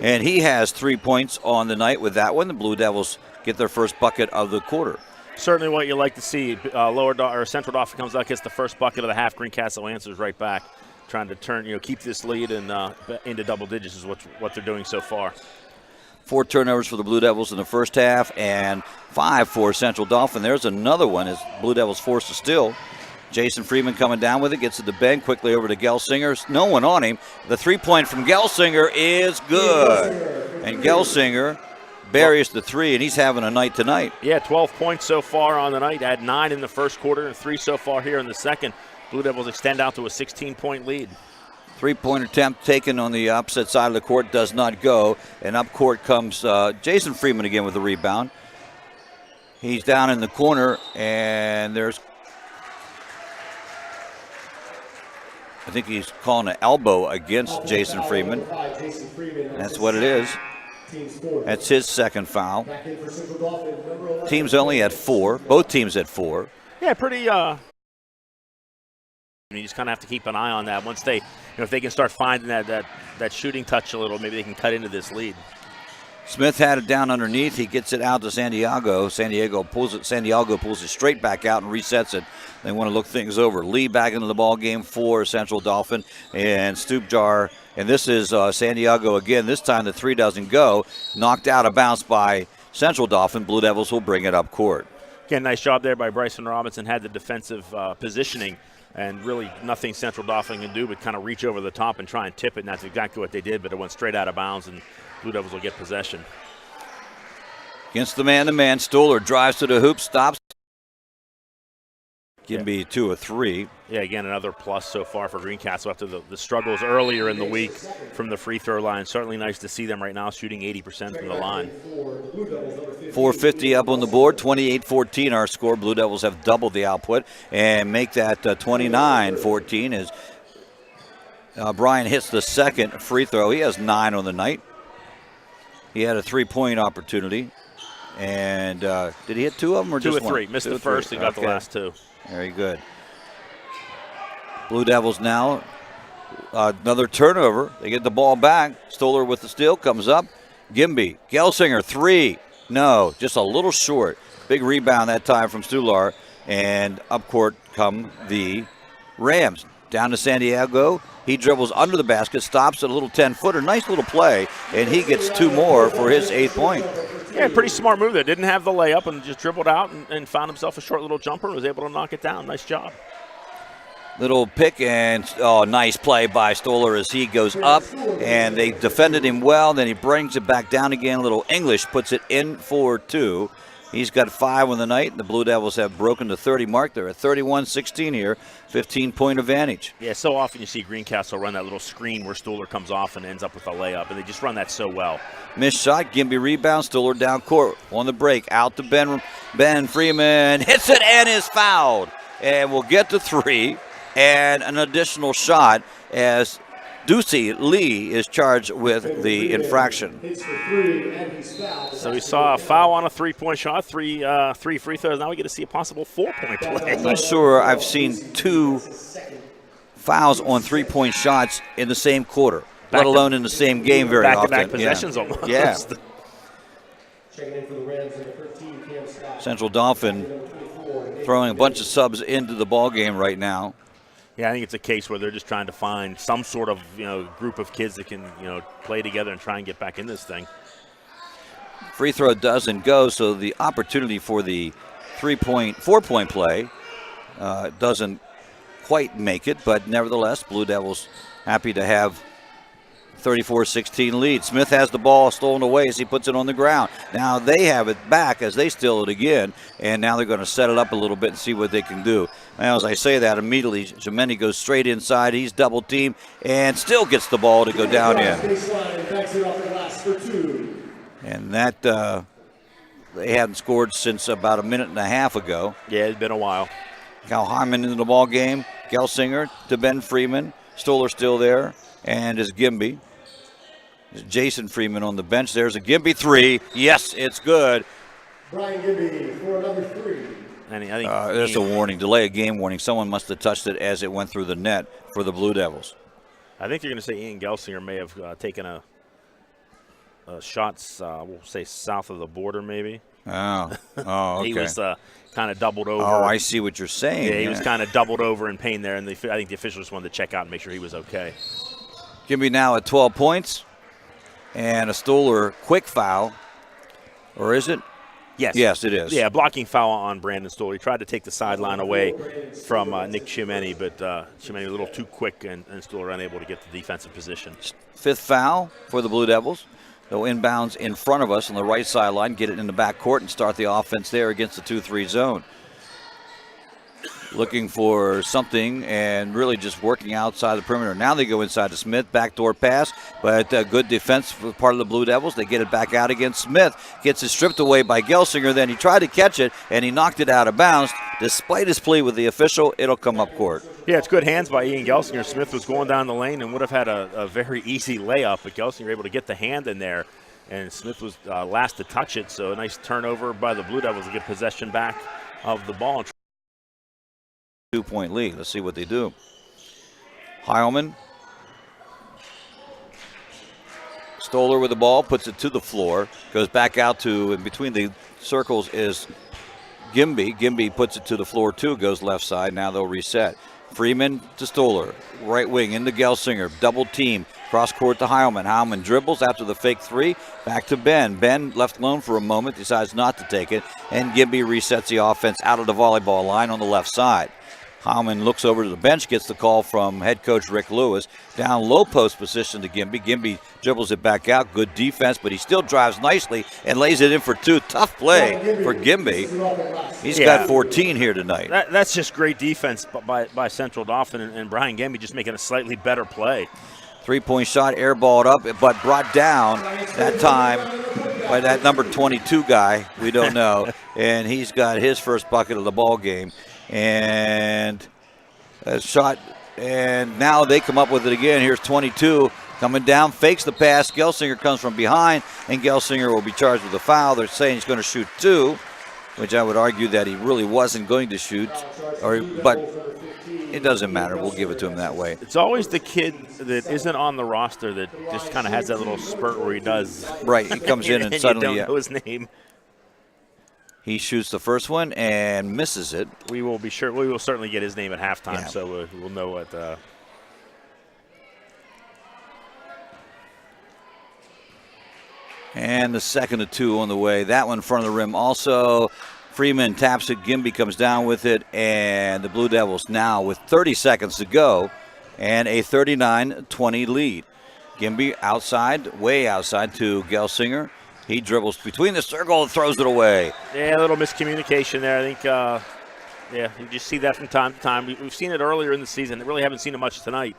[SPEAKER 3] And he has 3 points on the night with that one. The Blue Devils get their first bucket of the quarter.
[SPEAKER 2] Certainly what you like to see. Central Dauphin comes out, gets the first bucket of the half. Greencastle answers right back, trying to keep this lead and into double digits is what they're doing so far.
[SPEAKER 3] 4 turnovers for the Blue Devils in the first half and 5 for Central Dauphin. There's another one as Blue Devils forced to steal. Jason Freeman coming down with it, gets it to Ben, quickly over to Gelsinger. No one on him. The 3-point from Gelsinger is good. And Gelsinger buries the 3, and he's having a night tonight.
[SPEAKER 2] Yeah, 12 points so far on the night. Had 9 in the first quarter and 3 so far here in the second. Blue Devils extend out to a 16-point lead.
[SPEAKER 3] 3-point attempt taken on the opposite side of the court does not go. And up court comes Jason Freeman again with the rebound. He's down in the corner, and there's I think he's calling an elbow against Jason Freeman. That's what it is. That's his second foul. Team's only at 4. Both teams at 4.
[SPEAKER 2] Yeah, pretty. You just kind of have to keep an eye on that. Once they, if they can start finding that shooting touch a little, maybe they can cut into this lead.
[SPEAKER 3] Smith had it down underneath. He gets it out to Santiago. Santiago pulls it straight back out and resets it. They want to look things over. Lee back into the ball game for Central Dauphin and Stoopjar. And this is Santiago again. This time the 3 doesn't go. Knocked out of bounds by Central Dauphin. Blue Devils will bring it up court.
[SPEAKER 2] Again, nice job there by Bryson Robinson. Had the defensive positioning. And really nothing Central Dauphin can do but kind of reach over the top and try and tip it. And that's exactly what they did, but it went straight out of bounds, and Blue Devils will get possession.
[SPEAKER 3] Against the man-to-man, Stoller drives to the hoop, stops. Can be 2 or 3.
[SPEAKER 2] Yeah, again, another plus so far for Greencastle after the struggles earlier in the week from the free throw line. Certainly nice to see them right now shooting 80% from the line.
[SPEAKER 3] 4:50 up on the board, 28-14 our score. Blue Devils have doubled the output and make that 29-14 as Brian hits the second free throw. He has 9 on the night. He had a 3-point opportunity. And did he hit 2 of them or just 1?
[SPEAKER 2] 2 or 3. Missed the first and got the last 2.
[SPEAKER 3] Very good. Blue Devils now, another turnover. They get the ball back. Stoller with the steal, comes up. Gimby, Gelsinger, 3. No, just a little short. Big rebound that time from Stular. And up court come the Rams. Down to Santiago. He dribbles under the basket, stops at a little 10-footer. Nice little play, and he gets 2 more for his 8th point.
[SPEAKER 2] Yeah, pretty smart move there. Didn't have the layup and just dribbled out and found himself a short little jumper and was able to knock it down. Nice job.
[SPEAKER 3] Little pick and nice play by Stoller as he goes up, and they defended him well. Then he brings it back down again. Little English puts it in for 2. He's got 5 on the night. The Blue Devils have broken the 30 mark. They're at 31-16 here, 15-point advantage.
[SPEAKER 2] Yeah, so often you see Greencastle run that little screen where Stoller comes off and ends up with a layup, and they just run that so well.
[SPEAKER 3] Missed shot, Gimby rebound, Stoller down court on the break. Out to Ben Freeman, hits it and is fouled. And we'll get to 3 and an additional shot as Ducey Lee is charged with the infraction.
[SPEAKER 2] So we saw a foul on a 3-point shot, three free throws. Now we get to see a possible 4-point play.
[SPEAKER 3] I'm not sure I've seen 2 fouls on 3-point shots in the same quarter, let alone in the same game very often.
[SPEAKER 2] Back-to-back possessions almost.
[SPEAKER 3] Yeah. Central Dauphin throwing a bunch of subs into the ball game right now.
[SPEAKER 2] Yeah, I think it's a case where they're just trying to find some sort of group of kids that can play together and try and get back in this thing.
[SPEAKER 3] Free throw doesn't go, so the opportunity for the 4-point play doesn't quite make it, but nevertheless, Blue Devils happy to have 34-16 lead. Smith has the ball stolen away as he puts it on the ground. Now they have it back as they steal it again, and now they're going to set it up a little bit and see what they can do. Now, as I say that, immediately Jemeni goes straight inside. He's double teamed and still gets the ball to go down in. And that they hadn't scored since about a minute and a half ago.
[SPEAKER 2] Yeah, it's been a while.
[SPEAKER 3] Cal Hyman into the ball game. Gelsinger to Ben Freeman. Stoller still there, and is Gimby. Jason Freeman on the bench. There's a Gimby 3. Yes, it's good.
[SPEAKER 11] Brian Gimby for another 3.
[SPEAKER 2] And I think
[SPEAKER 3] there's a warning, delay of game warning. Someone must have touched it as it went through the net for the Blue Devils.
[SPEAKER 2] I think you're going to say Ian Gelsinger may have taken a shots, we'll say south of the border maybe.
[SPEAKER 3] Oh, okay.
[SPEAKER 2] He was kind of doubled over.
[SPEAKER 3] Oh, I see what you're saying.
[SPEAKER 2] Yeah, he was kind of doubled over in pain there, and I think the officials just wanted to check out and make sure he was okay.
[SPEAKER 3] Gimby now at 12 points, and a Stoller quick foul, or is it?
[SPEAKER 2] Yes.
[SPEAKER 3] Yes, it is.
[SPEAKER 2] Yeah, blocking foul on Brandon Stoller. He tried to take the sideline away from Nick Chimeni, but Chimeni a little too quick, and Stoller unable to get the defensive position.
[SPEAKER 3] 5th foul for the Blue Devils. They'll inbounds in front of us on the right sideline, get it in the back court, and start the offense there against the 2-3 zone. Looking for something and really just working outside the perimeter. Now they go inside to Smith, backdoor pass, but good defense for part of the Blue Devils. They get it back out against Smith. Gets it stripped away by Gelsinger. Then he tried to catch it, and he knocked it out of bounds. Despite his plea with the official, it'll come up court.
[SPEAKER 2] Yeah, it's good hands by Ian Gelsinger. Smith was going down the lane and would have had a very easy layup, but Gelsinger able to get the hand in there, and Smith was last to touch it. So a nice turnover by the Blue Devils to get possession back of the ball.
[SPEAKER 3] 2-point lead. Let's see what they do. Heilman. Stoller with the ball, puts it to the floor, goes back out to, in between the circles is Gimby. Gimby puts it to the floor too, goes left side. Now they'll reset. Freeman to Stoller, right wing into Gelsinger, double team, cross court to Heilman. Heilman dribbles after the fake 3, back to Ben. Ben left alone for a moment, decides not to take it, and Gimby resets the offense out of the volleyball line on the left side. Heilman looks over to the bench, gets the call from head coach Rick Lewis. Down low post position to Gimby. Gimby dribbles it back out. Good defense, but he still drives nicely and lays it in for 2. Tough play for Gimby. He's got 14 here tonight.
[SPEAKER 2] That's just great defense by Central Dauphin, and Brian Gimby just making a slightly better play.
[SPEAKER 3] 3-point shot, airballed up, but brought down that time by that number 22 guy. We don't know. And he's got his first bucket of the ball game. And a shot, and now they come up with it again. Here's 22 coming down, fakes the pass. Gelsinger comes from behind, and Gelsinger will be charged with a foul. They're saying he's going to shoot 2, which I would argue that he really wasn't going to shoot, but it doesn't matter. We'll give it to him that way.
[SPEAKER 2] It's always the kid that isn't on the roster that just kind of has that little spurt where he does.
[SPEAKER 3] Right, he comes in and suddenly
[SPEAKER 2] you don't know his name.
[SPEAKER 3] He shoots the first one and misses it.
[SPEAKER 2] We will certainly get his name at halftime, so we'll know what.
[SPEAKER 3] And the second of two on the way. That one in front of the rim also. Freeman taps it. Gimby comes down with it. And the Blue Devils now with 30 seconds to go and a 39-20 lead. Gimby outside, way outside to Gelsinger. He dribbles between the circle and throws it away.
[SPEAKER 2] Yeah, a little miscommunication there. I think, you just see that from time to time. We've seen it earlier in the season. We really haven't seen it much tonight.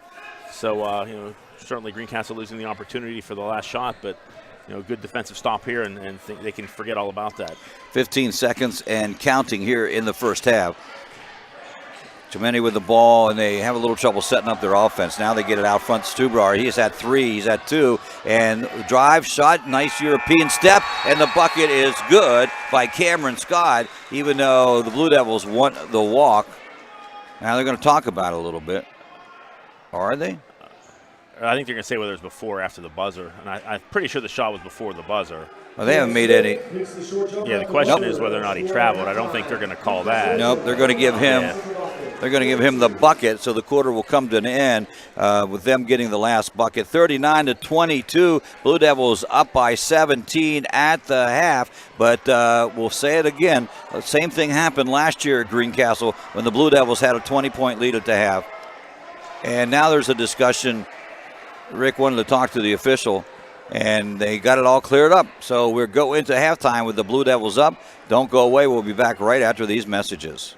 [SPEAKER 2] So, certainly Greencastle losing the opportunity for the last shot, but good defensive stop here, and think they can forget all about that.
[SPEAKER 3] 15 seconds and counting here in the first half. Chimene with the ball, and they have a little trouble setting up their offense. Now they get it out front. Stubrar, he's at 3, he's at 2, and drive, shot, nice European step, and the bucket is good by Cameron Scott, even though the Blue Devils won the walk. Now they're going to talk about it a little bit. Are they?
[SPEAKER 2] I think they're going to say whether it's before or after the buzzer, and I'm pretty sure the shot was before the buzzer.
[SPEAKER 3] Well, they haven't made any.
[SPEAKER 2] Yeah, the question is whether or not he traveled. I don't think they're going to call that.
[SPEAKER 3] Nope, they're going to give him.
[SPEAKER 2] Yeah.
[SPEAKER 3] They're going to give him the bucket, so the quarter will come to an end with them getting the last bucket. 39-22. Blue Devils up by 17 at the half, but we'll say it again. The same thing happened last year at Greencastle when the Blue Devils had a 20-point lead at the half. And now there's a discussion. Rick wanted to talk to the official, and they got it all cleared up. So we'll go into halftime with the Blue Devils up. Don't go away. We'll be back right after these messages.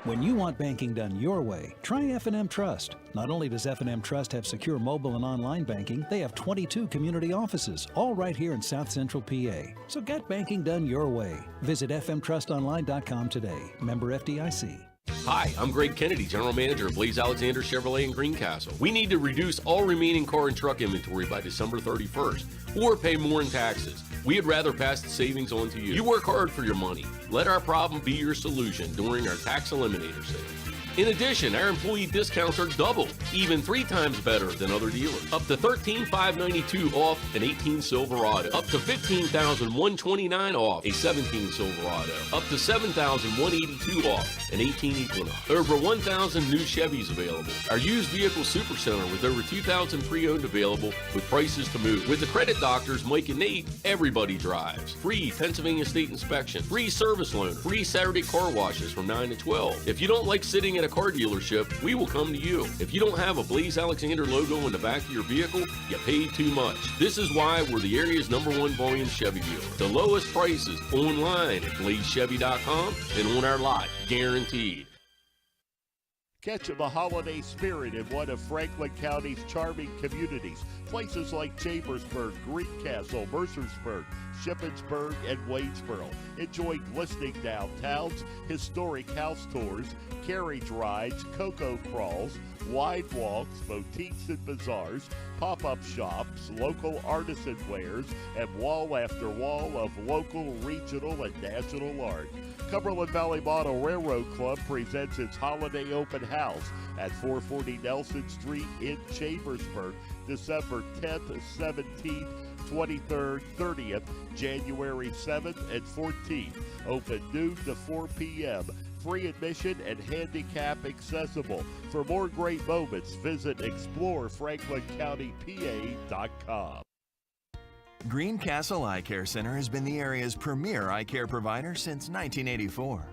[SPEAKER 12] When you want banking done your way, try F&M Trust. Not only does F&M Trust have secure mobile and online banking, they have 22 community offices, all right here in South Central PA. So get banking done your way. Visit fmtrustonline.com today. Member FDIC.
[SPEAKER 7] Hi, I'm Greg Kennedy, General Manager of Blaze Alexander Chevrolet in Greencastle. We need to reduce all remaining car and truck inventory by December 31st, or pay more in taxes. We'd rather pass the savings on to you. You work hard for your money. Let our problem be your solution during our Tax Eliminator sale. In addition, our employee discounts are double, even 3 times better than other dealers. Up to $13,592 off an 18 Silverado. Up to $15,129 off a 17 Silverado. Up to $7,182 off an 18 Equinox. Over 1,000 new Chevys available. Our used vehicle supercenter with over 2,000 pre-owned available with prices to move. With the credit doctors Mike and Nate, everybody drives. Free Pennsylvania state inspection. Free service loan. Free Saturday car washes from 9 to 12. If you don't like sitting at a car dealership, we will come to you. If you don't have a Blaze Alexander logo in the back of your vehicle, you paid too much. This is why we're the area's #1 volume Chevy dealer. The lowest prices online at blazechevy.com and on our lot, guaranteed.
[SPEAKER 8] Catch the holiday spirit in one of Franklin County's charming communities. Places like Chambersburg, Greencastle, Mercersburg, Shippensburg, and Waynesboro. Enjoy glistening downtowns, historic house tours, carriage rides, cocoa crawls, wine walks, boutiques and bazaars, pop-up shops, local artisan wares, and wall after wall of local, regional, and national art. Cumberland Valley Model Railroad Club presents its holiday open house at 440 Nelson Street in Chambersburg, December 10th, 17th, 23rd, 30th, January 7th, and 14th. Open noon to 4 p.m. Free admission and handicap accessible. For more great moments, visit explorefranklincountypa.com.
[SPEAKER 9] Greencastle Eye Care Center has been the area's premier eye care provider since 1984.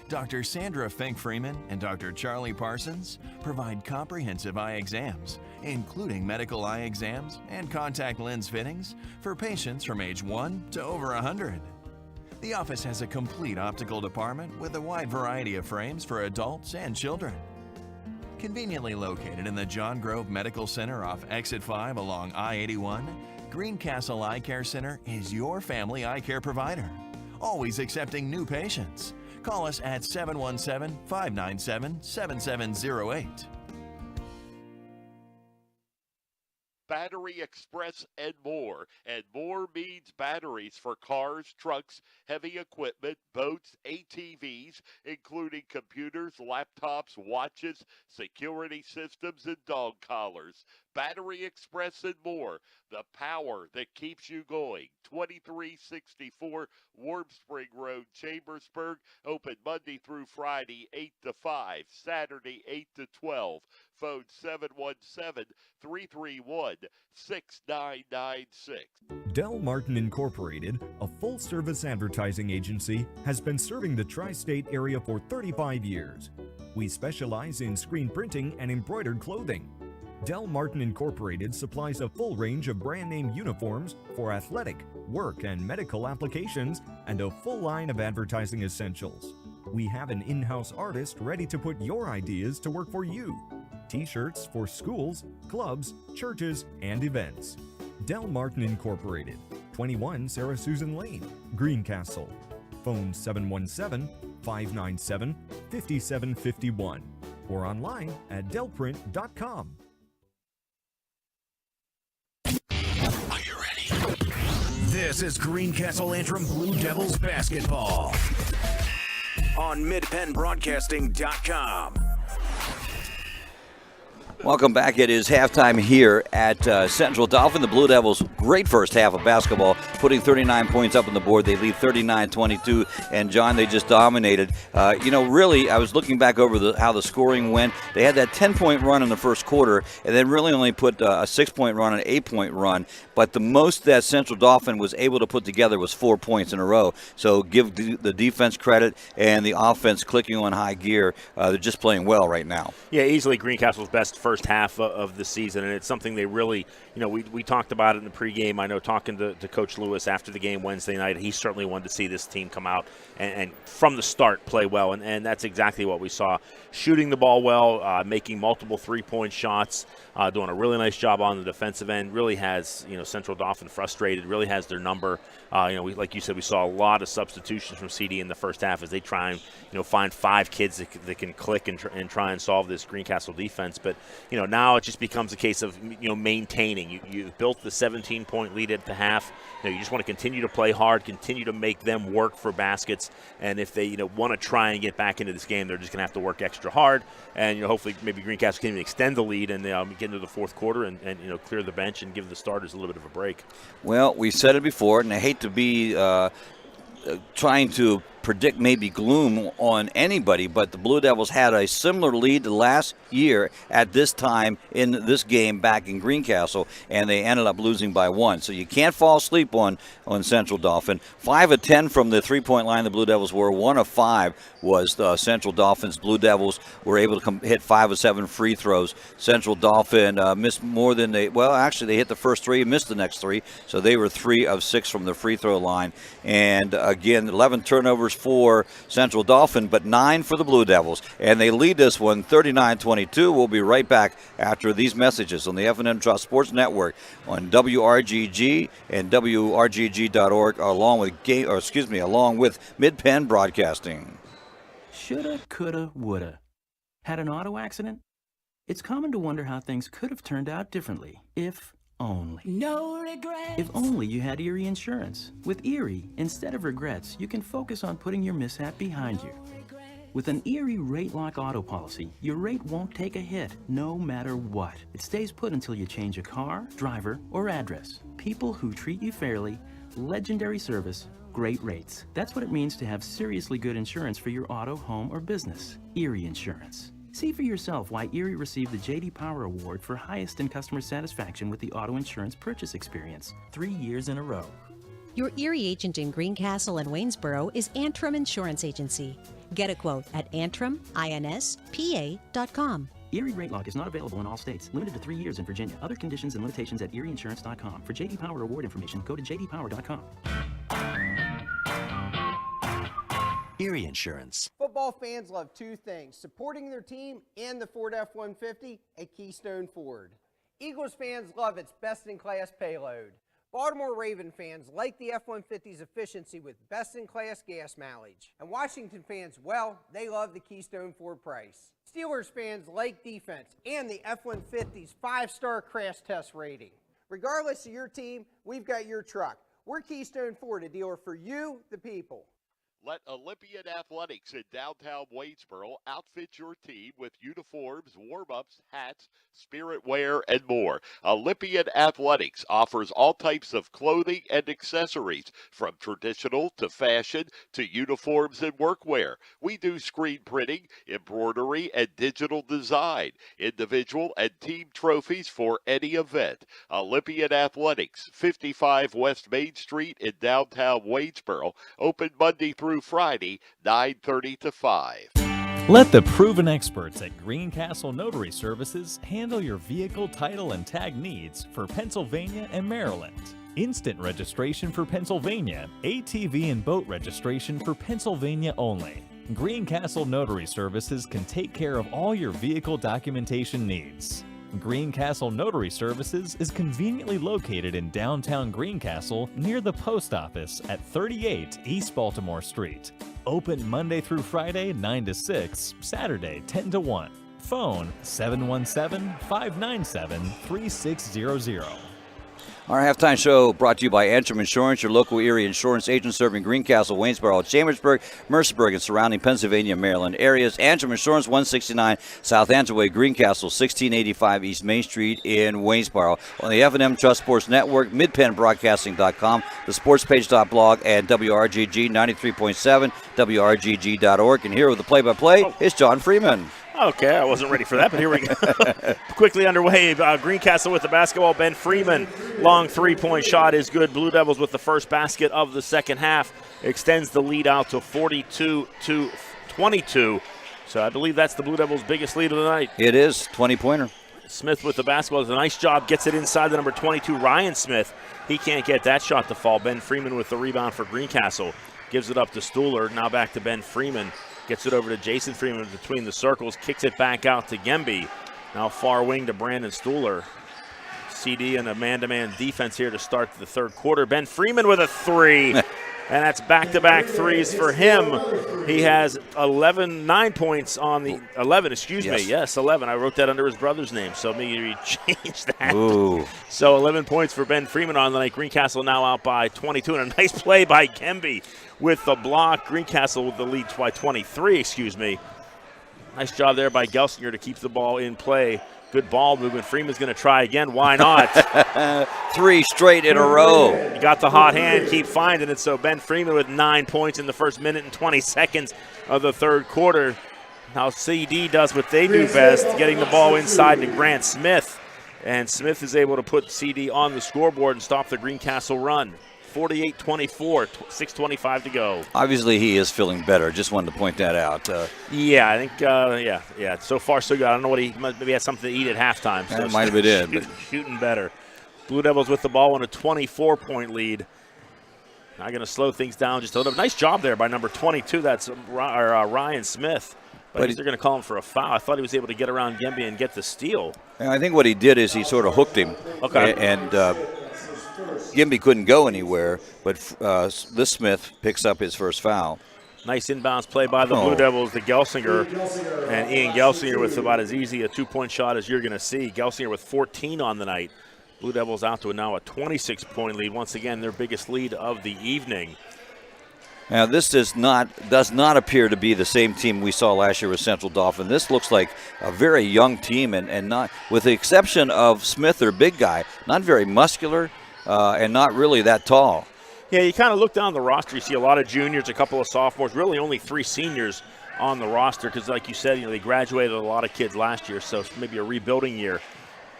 [SPEAKER 9] Dr. Sandra Fink-Freeman and Dr. Charlie Parsons provide comprehensive eye exams, including medical eye exams and contact lens fittings for patients from age 1 to over 100. The office has a complete optical department with a wide variety of frames for adults and children. Conveniently located in the John Grove Medical Center off Exit 5 along I-81, Greencastle Eye Care Center is your family eye care provider, always accepting new patients. Call us at 717-597-7708.
[SPEAKER 8] Battery Express and more. And more means batteries for cars, trucks, heavy equipment, boats, ATVs, including computers, laptops, watches, security systems, and dog collars. Battery Express and more. The power that keeps you going. 2364 Warm Spring Road, Chambersburg. Open Monday through Friday, 8 to 5. Saturday, 8 to 12. Phone 717-331-6996.
[SPEAKER 13] Del Martin Incorporated, a full-service advertising agency, has been serving the tri-state area for 35 years. We specialize in screen printing and embroidered clothing. Del Martin Incorporated supplies a full range of brand-name uniforms for athletic, work, and medical applications, and a full line of advertising essentials. We have an in-house artist ready to put your ideas to work for you. T-shirts for schools, clubs, churches, and events. Del Martin Incorporated, 21 Sarah Susan Lane, Greencastle. Phone 717-597-5751 or online at delprint.com.
[SPEAKER 14] This is Greencastle Antrim Blue Devils basketball on midpennbroadcasting.com.
[SPEAKER 3] Welcome back. It is halftime here at Central Dauphin. The Blue Devils, great first half of basketball, putting 39 points up on the board. They lead 39-22, and John, they just dominated. Really, I was looking back over how the scoring went. They had that 10-point run in the first quarter, and then really only put a 6-point run, an 8-point run. But the most that Central Dauphin was able to put together was 4 points in a row. So give the defense credit and the offense clicking on high gear. They're just playing well right now.
[SPEAKER 2] Yeah, easily Greencastle's best first half of the season, and it's something they really, we talked about it in the pregame. I know talking to Coach Lewis after the game Wednesday night, he certainly wanted to see this team come out and from the start play well, and that's exactly what we saw. Shooting the ball well, making multiple three-point shots, doing a really nice job on the defensive end. Really has Central Dauphin frustrated. Really has their number. Like you said, we saw a lot of substitutions from CD in the first half as they try and find 5 kids that can click and try and solve this Greencastle defense. But now it just becomes a case of maintaining. You built the 17-point lead at the half. You just want to continue to play hard, continue to make them work for baskets, and if they want to try and get back into this game, they're just going to have to work extra hard. And hopefully maybe Greencastle can even extend the lead and get into the fourth quarter and clear the bench and give the starters a little bit of a break.
[SPEAKER 3] Well, we said it before, and I hate to be trying to predict maybe gloom on anybody, but the Blue Devils had a similar lead to last year at this time in this game back in Greencastle, and they ended up losing by 1. So you can't fall asleep on Central Dauphin. 5 of 10 from the three-point line the Blue Devils were. 1 of 5 was the Central Dauphin's. Blue Devils were able to hit 5 of 7 free throws. Central Dauphin missed more than they hit the first 3 and missed the next 3, so they were 3 of 6 from the free throw line. And again, 11 turnovers for Central Dauphin, but 9 for the Blue Devils. And they lead this one 39-22. We'll be right back after these messages on the F&M Trust Sports Network on WRGG and WRGG.org, along with Mid-Penn Broadcasting.
[SPEAKER 4] Shoulda, coulda, woulda. Had an auto accident? It's common to wonder how things could have turned out differently if only. No regrets. If only you had Erie Insurance. With Erie, instead of regrets, you can focus on putting your mishap behind you. With an Erie Rate Lock auto policy, your rate won't take a hit, no matter what. It stays put until you change a car, driver, or address. People who treat you fairly, legendary service, great rates. That's what it means to have seriously good insurance for your auto, home, or business. Erie Insurance. See for yourself why Erie received the J.D. Power Award for highest in customer satisfaction with the auto insurance purchase experience 3 years in a row.
[SPEAKER 5] Your Erie agent in Greencastle and Waynesboro is Antrim Insurance Agency. Get a quote at antriminspa.com.
[SPEAKER 4] Erie Rate Lock is not available in all states. Limited to 3 years in Virginia. Other conditions and limitations at erieinsurance.com. For J.D. Power Award information, go to jdpower.com.
[SPEAKER 6] Erie Insurance.
[SPEAKER 11] Football fans love 2 things: supporting their team and the Ford F-150, a Keystone Ford. Eagles fans love its best-in-class payload. Baltimore Raven fans like the F-150's efficiency with best-in-class gas mileage. And Washington fans, well, they love the Keystone Ford price. Steelers fans like defense and the F-150's 5-star crash test rating. Regardless of your team, we've got your truck. We're Keystone Ford, a dealer for you, the people.
[SPEAKER 8] Let Olympian Athletics in downtown Waynesboro outfit your team with uniforms, warm-ups, hats, spirit wear, and more. Olympian Athletics offers all types of clothing and accessories, from traditional to fashion to uniforms and workwear. We do screen printing, embroidery, and digital design, individual and team trophies for any event. Olympian Athletics, 55 West Main Street in downtown Waynesboro, open Monday through Friday, 9:30 to 5.
[SPEAKER 15] Let the proven experts at Greencastle Notary Services handle your vehicle title and tag needs for Pennsylvania and Maryland. Instant registration for Pennsylvania, ATV and boat registration for Pennsylvania only. Greencastle Notary Services can take care of all your vehicle documentation needs. Greencastle Notary Services is conveniently located in downtown Greencastle near the post office at 38 East Baltimore Street. Open Monday through Friday 9 to 6, Saturday 10 to 1. Phone 717-597-3600.
[SPEAKER 3] Our halftime show brought to you by Antrim Insurance, your local Erie insurance agent serving Greencastle, Waynesboro, Chambersburg, Mercersburg, and surrounding Pennsylvania and Maryland areas. Antrim Insurance, 169 South Antrim Way, Greencastle, 1685 East Main Street in Waynesboro. On the F&M Trust Sports Network, midpennbroadcasting.com, the sportspage.blog, and WRGG 93.7, WRGG.org. And here with the play-by-play is John Freeman.
[SPEAKER 2] Okay, I wasn't ready for that, but here we go. Quickly underway, Greencastle with the basketball. Ben Freeman, long three-point shot is good. Blue Devils with the first basket of the second half. Extends the lead out to 42-22. So I believe that's the Blue Devils' biggest lead of the night.
[SPEAKER 3] It is, 20-pointer.
[SPEAKER 2] Smith with the basketball does a nice job, gets it inside the number 22, Ryan Smith. He can't get that shot to fall. Ben Freeman with the rebound for Greencastle. Gives it up to Stuhler, now back to Ben Freeman. Gets it over to Jason Freeman between the circles, kicks it back out to Gemby. Now far wing to Brandon Stuhler. CD and a man-to-man defense here to start the third quarter. Ben Freeman with a three, and that's back-to-back threes for him. He has 9 points on the 11. Excuse me. Yes, 11. I wrote that under his brother's name, so maybe change that.
[SPEAKER 3] Ooh.
[SPEAKER 2] So 11 points for Ben Freeman on the night. Greencastle now out by 22, and a nice play by Gemby with the block. Greencastle with the lead by 23. Excuse me. Nice job there by Gelsinger to keep the ball in play. Good ball movement. Freeman's going to try again. Why not?
[SPEAKER 3] 3 straight in a row.
[SPEAKER 2] You got the hot hand. Keep finding it. So Ben Freeman with 9 points in the first minute and 20 seconds of the third quarter. Now CD does what they do best, getting the ball inside to Grant Smith. And Smith is able to put CD on the scoreboard and stop the Greencastle run. 48-24, 6:25 to go.
[SPEAKER 3] Obviously, he is feeling better. Just wanted to point that out.
[SPEAKER 2] Yeah, I think, yeah. So far, so good. I don't know what maybe had something to eat at halftime. So
[SPEAKER 3] that might have been it.
[SPEAKER 2] Shooting better. Blue Devils with the ball on a 24-point lead. Not going to slow things down just a little bit. Nice job there by number 22. That's Ryan Smith. But they're going to call him for a foul. I thought he was able to get around Gemby and get the steal.
[SPEAKER 3] And I think what he did is he sort of hooked him.
[SPEAKER 2] Okay.
[SPEAKER 3] And Gemby couldn't go anywhere, but this Smith picks up his first foul.
[SPEAKER 2] Nice inbounds play by the Blue Devils to Gelsinger. And Ian Gelsinger with about as easy a two-point shot as you're going to see. Gelsinger with 14 on the night. Blue Devils out to now a 26-point lead. Once again, their biggest lead of the evening.
[SPEAKER 3] Now, this does not appear to be the same team we saw last year with Central Dauphin. This looks like a very young team, and not, with the exception of Smith, their big guy, not very muscular and not really that tall.
[SPEAKER 2] Yeah, you kind of look down the roster. You see a lot of juniors, a couple of sophomores, really only 3 seniors on the roster because, like you said, they graduated a lot of kids last year, so maybe a rebuilding year.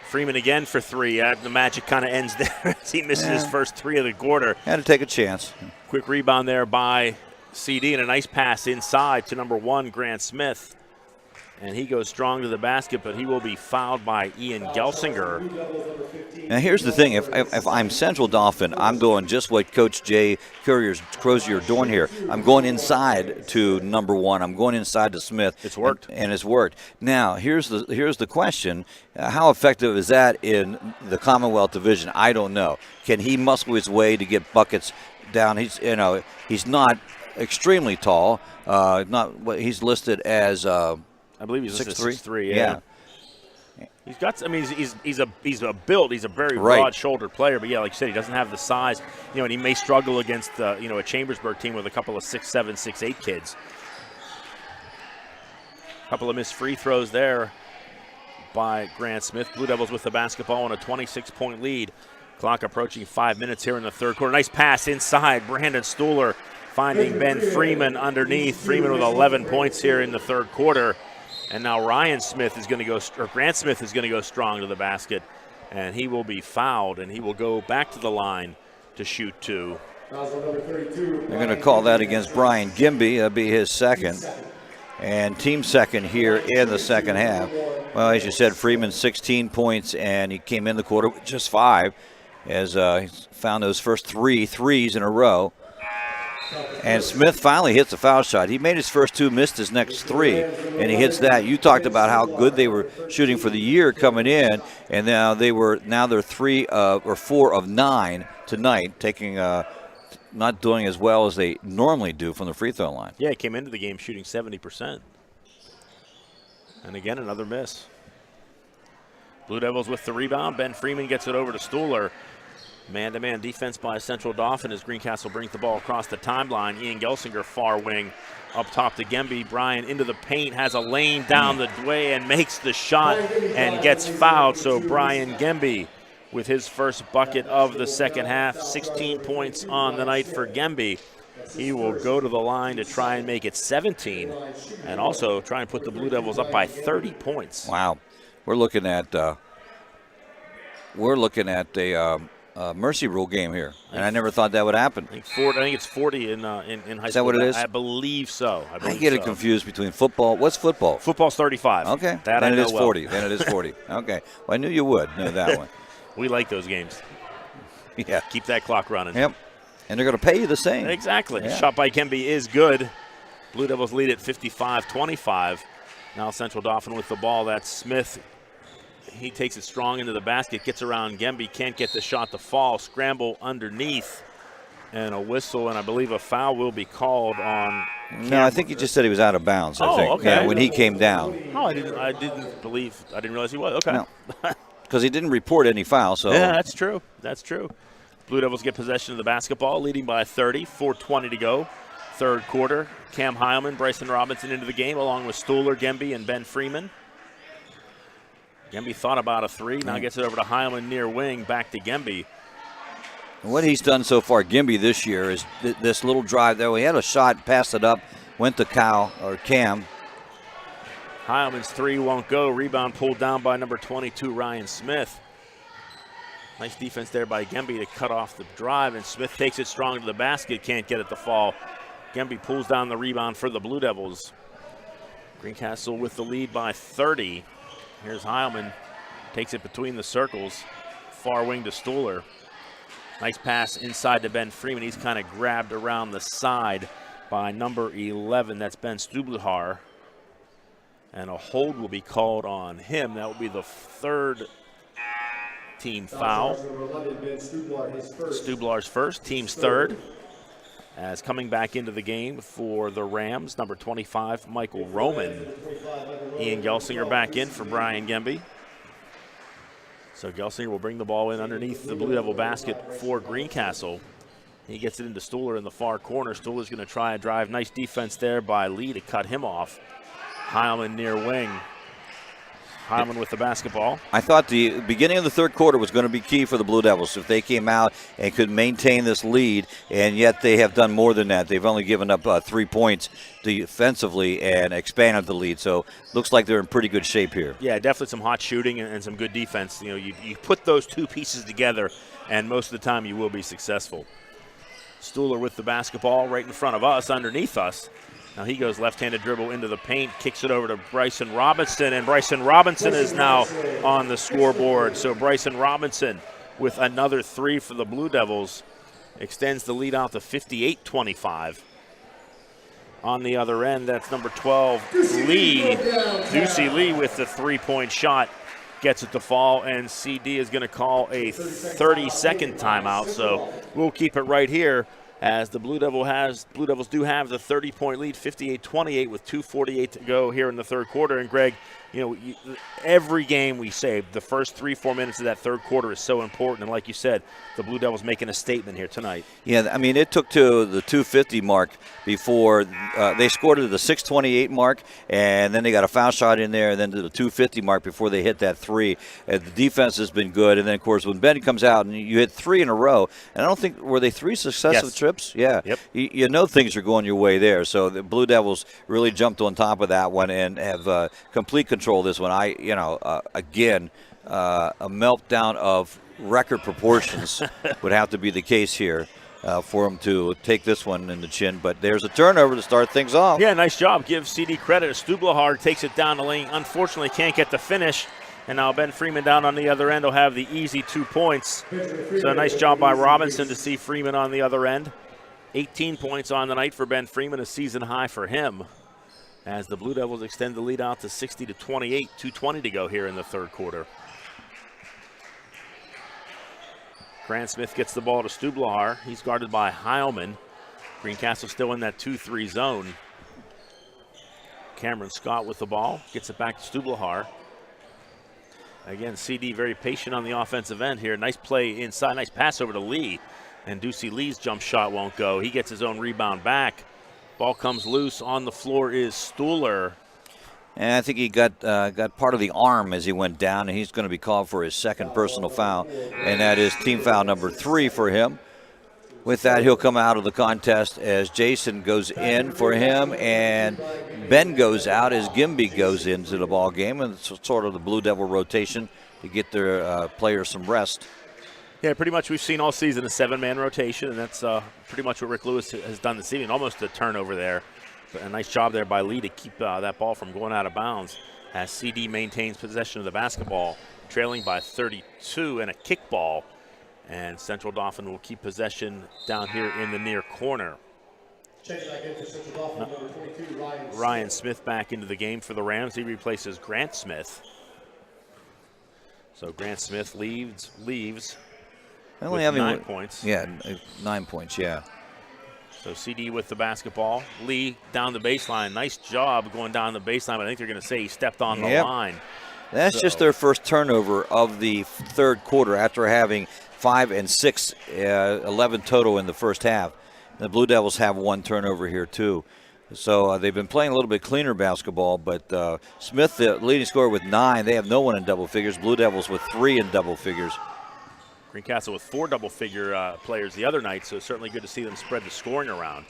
[SPEAKER 2] Freeman again for 3. The magic kind of ends there as he misses his first 3 of the quarter.
[SPEAKER 3] Had to take a chance.
[SPEAKER 2] Quick rebound there by CD and a nice pass inside to number 1, Grant Smith. And he goes strong to the basket, but he will be fouled by Ian Gelsinger.
[SPEAKER 3] Now, here's the thing. If I'm Central Dauphin, I'm doing just what Coach Jay Crozier doing here. I'm going inside to number 1. I'm going inside to Smith.
[SPEAKER 2] It's worked.
[SPEAKER 3] And it's worked. Now, here's the question. How effective is that in the Commonwealth Division? I don't know. Can he muscle his way to get buckets down? He's not extremely tall. He's listed as
[SPEAKER 2] I believe he's
[SPEAKER 3] 6'3".
[SPEAKER 2] 6'3", yeah. He's got. I mean, he's a very broad-shouldered player. But yeah, like you said, he doesn't have the size. And he may struggle against a Chambersburg team with a couple of 6'7", 6'8" kids. A couple of missed free throws there by Grant Smith. Blue Devils with the basketball on a 26-point lead. Clock approaching 5 minutes here in the third quarter. Nice pass inside. Brandon Stuhler finding Ben Freeman underneath. Freeman with 11 points here in the third quarter. And now Grant Smith is going to go strong to the basket. And he will be fouled, and he will go back to the line to shoot two.
[SPEAKER 3] They're going to call that against Brian Gimby. That'll be his second. And team second here in the second half. Well, as you said, Freeman 16 points, and he came in the quarter with just 5 as he found those first 3 threes in a row. And Smith finally hits a foul shot. He made his first 2, missed his next 3, and he hits that. You talked about how good they were shooting for the year coming in, and now they're 3 or 4 of 9 tonight, taking not doing as well as they normally do from the free throw line.
[SPEAKER 2] Yeah, he came into the game shooting 70%. And again, another miss. Blue Devils with the rebound. Ben Freeman gets it over to Stuhler. Man-to-man defense by Central Dauphin as Greencastle brings the ball across the timeline. Ian Gelsinger, far wing, up top to Gemby. Bryan into the paint, has a lane down the way and makes the shot and gets fouled. So Brian Gemby with his first bucket of the second half. 16 points on the night for Gemby. He will go to the line to try and make it 17 and also try and put the Blue Devils up by 30 points.
[SPEAKER 3] Wow. We're looking at a mercy rule game here, and I never thought that would happen.
[SPEAKER 2] I think it's 40 in high school.
[SPEAKER 3] Is that what it is?
[SPEAKER 2] I believe so.
[SPEAKER 3] I get it confused between football. What's football?
[SPEAKER 2] Football's 35.
[SPEAKER 3] Okay.
[SPEAKER 2] That
[SPEAKER 3] then
[SPEAKER 2] I know
[SPEAKER 3] it is 40. Then it is 40. Okay. Well, I knew you would know that one.
[SPEAKER 2] We like those games.
[SPEAKER 3] Yeah.
[SPEAKER 2] Keep that clock running.
[SPEAKER 3] Yep. And they're going to pay you the same.
[SPEAKER 2] Exactly.
[SPEAKER 3] Yeah.
[SPEAKER 2] Shot by Gemby is good. Blue Devils lead at 55-25. Now Central Dauphin with the ball. That's Smith. He takes it strong into the basket, gets around Gemby, can't get the shot to fall, scramble underneath, and a whistle, and I believe a foul will be called on Cameron.
[SPEAKER 3] No, I think he just said he was out of bounds, I think.
[SPEAKER 2] Okay.
[SPEAKER 3] Yeah, when he came down.
[SPEAKER 2] Oh, I didn't realize he was. Okay.
[SPEAKER 3] No, because he didn't report any foul. So
[SPEAKER 2] yeah, that's true. That's true. Blue Devils get possession of the basketball, leading by 30, 4:20 to go. Third quarter, Cam Heilman, Bryson Robinson into the game, along with Stuhler, Gemby, and Ben Freeman. Gemby thought about a 3, now gets it over to Heilman near wing, back to Gemby.
[SPEAKER 3] What he's done so far, Gemby, this year is this little drive there. He had a shot, passed it up, went to Cam.
[SPEAKER 2] Heilman's 3 won't go. Rebound pulled down by number 22, Ryan Smith. Nice defense there by Gemby to cut off the drive, and Smith takes it strong to the basket, can't get it to fall. Gemby pulls down the rebound for the Blue Devils. Greencastle with the lead by 30. Here's Heilman, takes it between the circles, far wing to Stuhler. Nice pass inside to Ben Freeman. He's kind of grabbed around the side by number 11. That's Ben Stubler. And a hold will be called on him. That will be the third team foul. Stublar's first, team's third. As coming back into the game for the Rams, number 25, Michael Roman. Ian Gelsinger back in for Brian Gemby. So Gelsinger will bring the ball in underneath the Blue Devil basket for Greencastle. He gets it into Stuhler in the far corner. Stuhler's going to try a drive. Nice defense there by Lee to cut him off. Heilman near wing. Heilman with the basketball.
[SPEAKER 3] I thought the beginning of the third quarter was going to be key for the Blue Devils if they came out and could maintain this lead, and yet they have done more than that. They've only given up 3 points defensively and expanded the lead, so looks like they're in pretty good shape here.
[SPEAKER 2] Yeah, definitely some hot shooting and some good defense. You know, you put those two pieces together, and most of the time you will be successful. Stuhler with the basketball right in front of us, underneath us. Now he goes left-handed dribble into the paint, kicks it over to Bryson Robinson, and Bryson Robinson is now on the scoreboard. So Bryson Robinson with another 3 for the Blue Devils extends the lead out to 58-25. On the other end, that's number 12, Lee. Ducey Lee with the 3-point shot gets it to fall, and CD is going to call a 30-second timeout. So we'll keep it right here as the Blue Devils do have the 30-point lead, 58-28 with 2:48 to go here in the third quarter. And Greg, every game we say the first 3-4 minutes of that third quarter is so important. And like you said, the Blue Devils making a statement here tonight.
[SPEAKER 3] Yeah, I mean, it took to the 2:50 mark before they scored at the 6:28 mark, and then they got a foul shot in there, and then to the 2:50 mark before they hit that three. The defense has been good, and then, of course, when Ben comes out and you hit three in a row, and I don't think, were they three successive trips? Yeah.
[SPEAKER 2] Yep.
[SPEAKER 3] You know things are going your way there. So the Blue Devils really jumped on top of that one and have complete control of this one. Again, a meltdown of record proportions would have to be the case here for them to take this one in the chin. But there's a turnover to start things off.
[SPEAKER 2] Yeah, nice job. Give CD credit. Stublahar takes it down the lane. Unfortunately, can't get the finish. And now Ben Freeman down on the other end will have the easy 2 points. So nice job by Robinson to see Freeman on the other end. 18 points on the night for Ben Freeman, a season high for him. As the Blue Devils extend the lead out to 60-28, 2:20 to go here in the third quarter. Grant Smith gets the ball to Stublahar. He's guarded by Heilman. Greencastle still in that 2-3 zone. Cameron Scott with the ball, gets it back to Stublahar. Again, CD very patient on the offensive end here. Nice play inside, nice pass over to Lee. And Ducey Lee's jump shot won't go. He gets his own rebound back. Ball comes loose. On the floor is Stuhler.
[SPEAKER 3] And I think he got part of the arm as he went down, and he's going to be called for his second personal foul, and that is team foul number 3 for him. With that, he'll come out of the contest as Jason goes in for him, and Ben goes out as Gimby goes into the ball game, and it's sort of the Blue Devil rotation to get their players some rest.
[SPEAKER 2] Yeah, pretty much we've seen all season a 7-man rotation, and that's pretty much what Rick Lewis has done this evening. Almost a turnover there. But a nice job there by Lee to keep that ball from going out of bounds as CD maintains possession of the basketball, trailing by 32 and a kickball. And Central Dauphin will keep possession down here in the near corner. Ryan Smith back into the game for the Rams. He replaces Grant Smith. So Grant Smith leaves
[SPEAKER 3] only
[SPEAKER 2] with
[SPEAKER 3] having
[SPEAKER 2] 9 points.
[SPEAKER 3] Yeah, 9 points, yeah.
[SPEAKER 2] So CD with the basketball. Lee down the baseline. Nice job going down the baseline, but I think they're going to say he stepped on the line.
[SPEAKER 3] That's just their first turnover of the third quarter after having 5 and 6, 11 total in the first half. The Blue Devils have 1 turnover here too. So they've been playing a little bit cleaner basketball, but Smith, the leading scorer with 9. They have no one in double figures. Blue Devils with 3 in double figures.
[SPEAKER 2] Greencastle with 4 double-figure players the other night, so it's certainly good to see them spread the scoring around.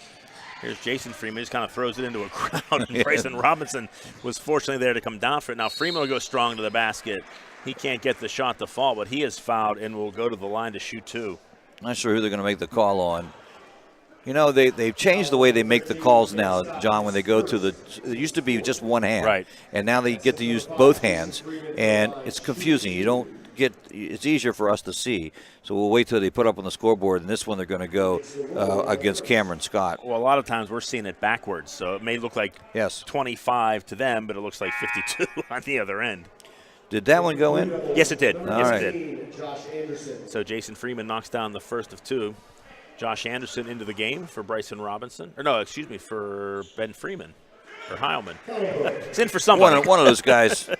[SPEAKER 2] Here's Jason Freeman, just kind of throws it into a crowd, and Bryson Robinson was fortunately there to come down for it. Now Freeman will go strong to the basket. He can't get the shot to fall, but he is fouled and will go to the line to shoot 2.
[SPEAKER 3] Not sure who they're going to make the call on. You know, they've changed the way they make the calls now, John, when they go to the – it used to be just one hand.
[SPEAKER 2] Right.
[SPEAKER 3] And now they get to use both hands, and it's confusing. You don't – it's easier for us to see, so we'll wait till they put up on the scoreboard. And this one they're going to go against Cameron Scott.
[SPEAKER 2] Well, a lot of times we're seeing it backwards, so it may look like 25 to them, but it looks like 52 on the other end.
[SPEAKER 3] Did that one go in?
[SPEAKER 2] Yes, it did.
[SPEAKER 3] It
[SPEAKER 2] did. So Jason Freeman knocks down the first of 2. Josh Anderson into the game for Bryson Robinson, for Ben Freeman or Heilman. It's in for somebody.
[SPEAKER 3] One of those guys.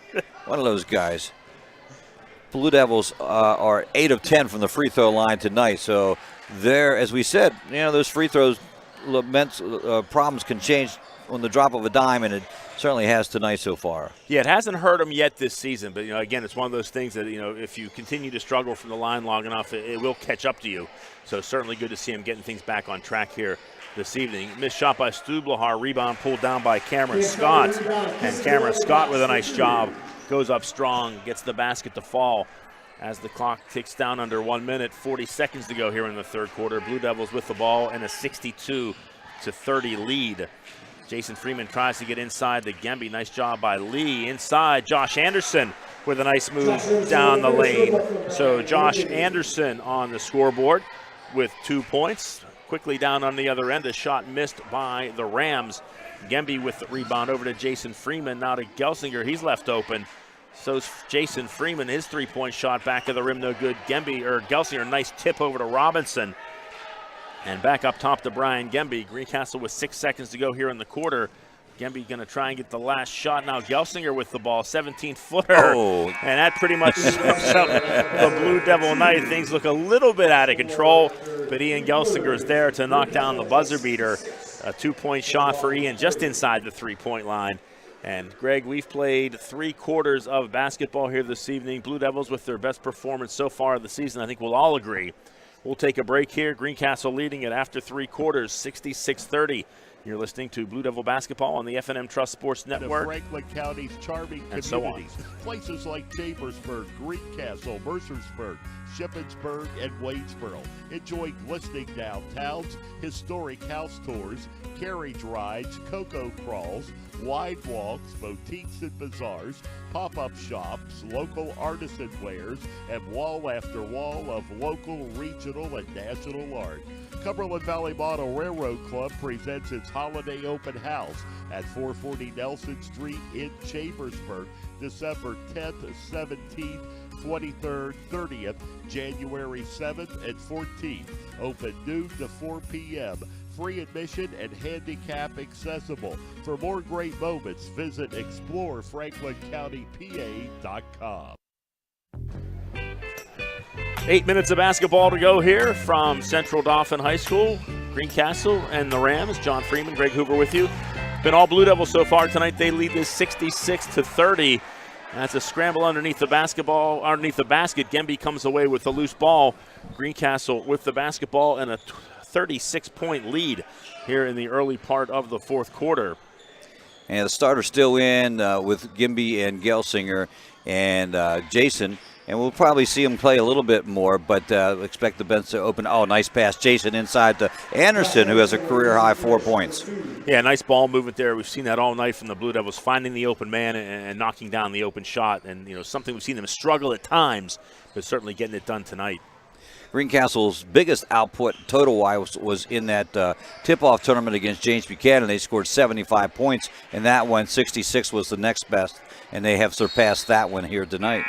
[SPEAKER 3] One of those guys. Blue Devils are 8 of 10 from the free throw line tonight. So there, as we said, those free throws problems can change on the drop of a dime, and it certainly has tonight so far.
[SPEAKER 2] Yeah, it hasn't hurt them yet this season, but again, it's one of those things that if you continue to struggle from the line long enough, it will catch up to you. So certainly good to see him getting things back on track here this evening. Missed shot by Stublahar, rebound pulled down by Cameron Scott, and Cameron Scott with a nice job. Goes up strong, gets the basket to fall as the clock ticks down under 1 minute, 40 seconds to go here in the third quarter. Blue Devils with the ball and a 62-30 lead. Jason Freeman tries to get inside to Gemby. Nice job by Lee. Inside, Josh Anderson with a nice move down the lane. So Josh Anderson on the scoreboard with 2 points. Quickly down on the other end, a shot missed by the Rams. Gemby with the rebound over to Jason Freeman. Now to Gelsinger, he's left open. So's Jason Freeman, his 3-point shot back of the rim, no good. Gelsinger, nice tip over to Robinson. And back up top to Brian Gemby. Greencastle with 6 seconds to go here in the quarter. Gemby going to try and get the last shot. Now Gelsinger with the ball, 17-footer.
[SPEAKER 3] Oh.
[SPEAKER 2] And that pretty much sums up the Blue Devil night. Things look a little bit out of control, but Ian Gelsinger is there to knock down the buzzer beater. A 2-point shot for Ian just inside the 3-point line. And Greg, we've played 3 quarters of basketball here this evening. Blue Devils with their best performance so far of the season. I think we'll all agree. We'll take a break here. Greencastle leading it after 3 quarters, 66-30. You're listening to Blue Devil Basketball on the F&M Trust Sports Network.
[SPEAKER 8] Franklin County's charming
[SPEAKER 2] and
[SPEAKER 8] communities.
[SPEAKER 2] So on.
[SPEAKER 8] Places like Chambersburg, Greencastle, Mercersburg, Shippensburg, and Waynesboro. Enjoy glistening downtowns, historic house tours, carriage rides, cocoa crawls, wine walks, boutiques and bazaars, pop-up shops, local artisan wares, and wall after wall of local, regional, and national art. Cumberland Valley Model Railroad Club presents its holiday open house at 440 Nelson Street in Chambersburg, December 10th, 17th, 23rd, 30th, January 7th, and 14th. Open noon to 4 p.m. Free admission and handicap accessible. For more great moments, visit explorefranklincountypa.com.
[SPEAKER 2] 8 minutes of basketball to go here from Central Dauphin High School. Greencastle and the Rams. John Freeman, Greg Hoover with you. Been all Blue Devils so far tonight. They lead this 66-30. That's a scramble underneath the basket. Gemby comes away with the loose ball. Greencastle with the basketball and a 36-point lead here in the early part of the fourth quarter.
[SPEAKER 3] And the starter's still in with Gemby and Gelsinger and Jason. And we'll probably see him play a little bit more, but expect the bench to open. Oh, nice pass. Jason inside to Anderson, who has a career-high 4 points.
[SPEAKER 2] Yeah, nice ball movement there. We've seen that all night from the Blue Devils, finding the open man and knocking down the open shot. And, something we've seen them struggle at times, but certainly getting it done tonight.
[SPEAKER 3] Greencastle's biggest output total-wise was in that tip-off tournament against James Buchanan. They scored 75 points, and that one, 66, was the next best, and they have surpassed that one here tonight.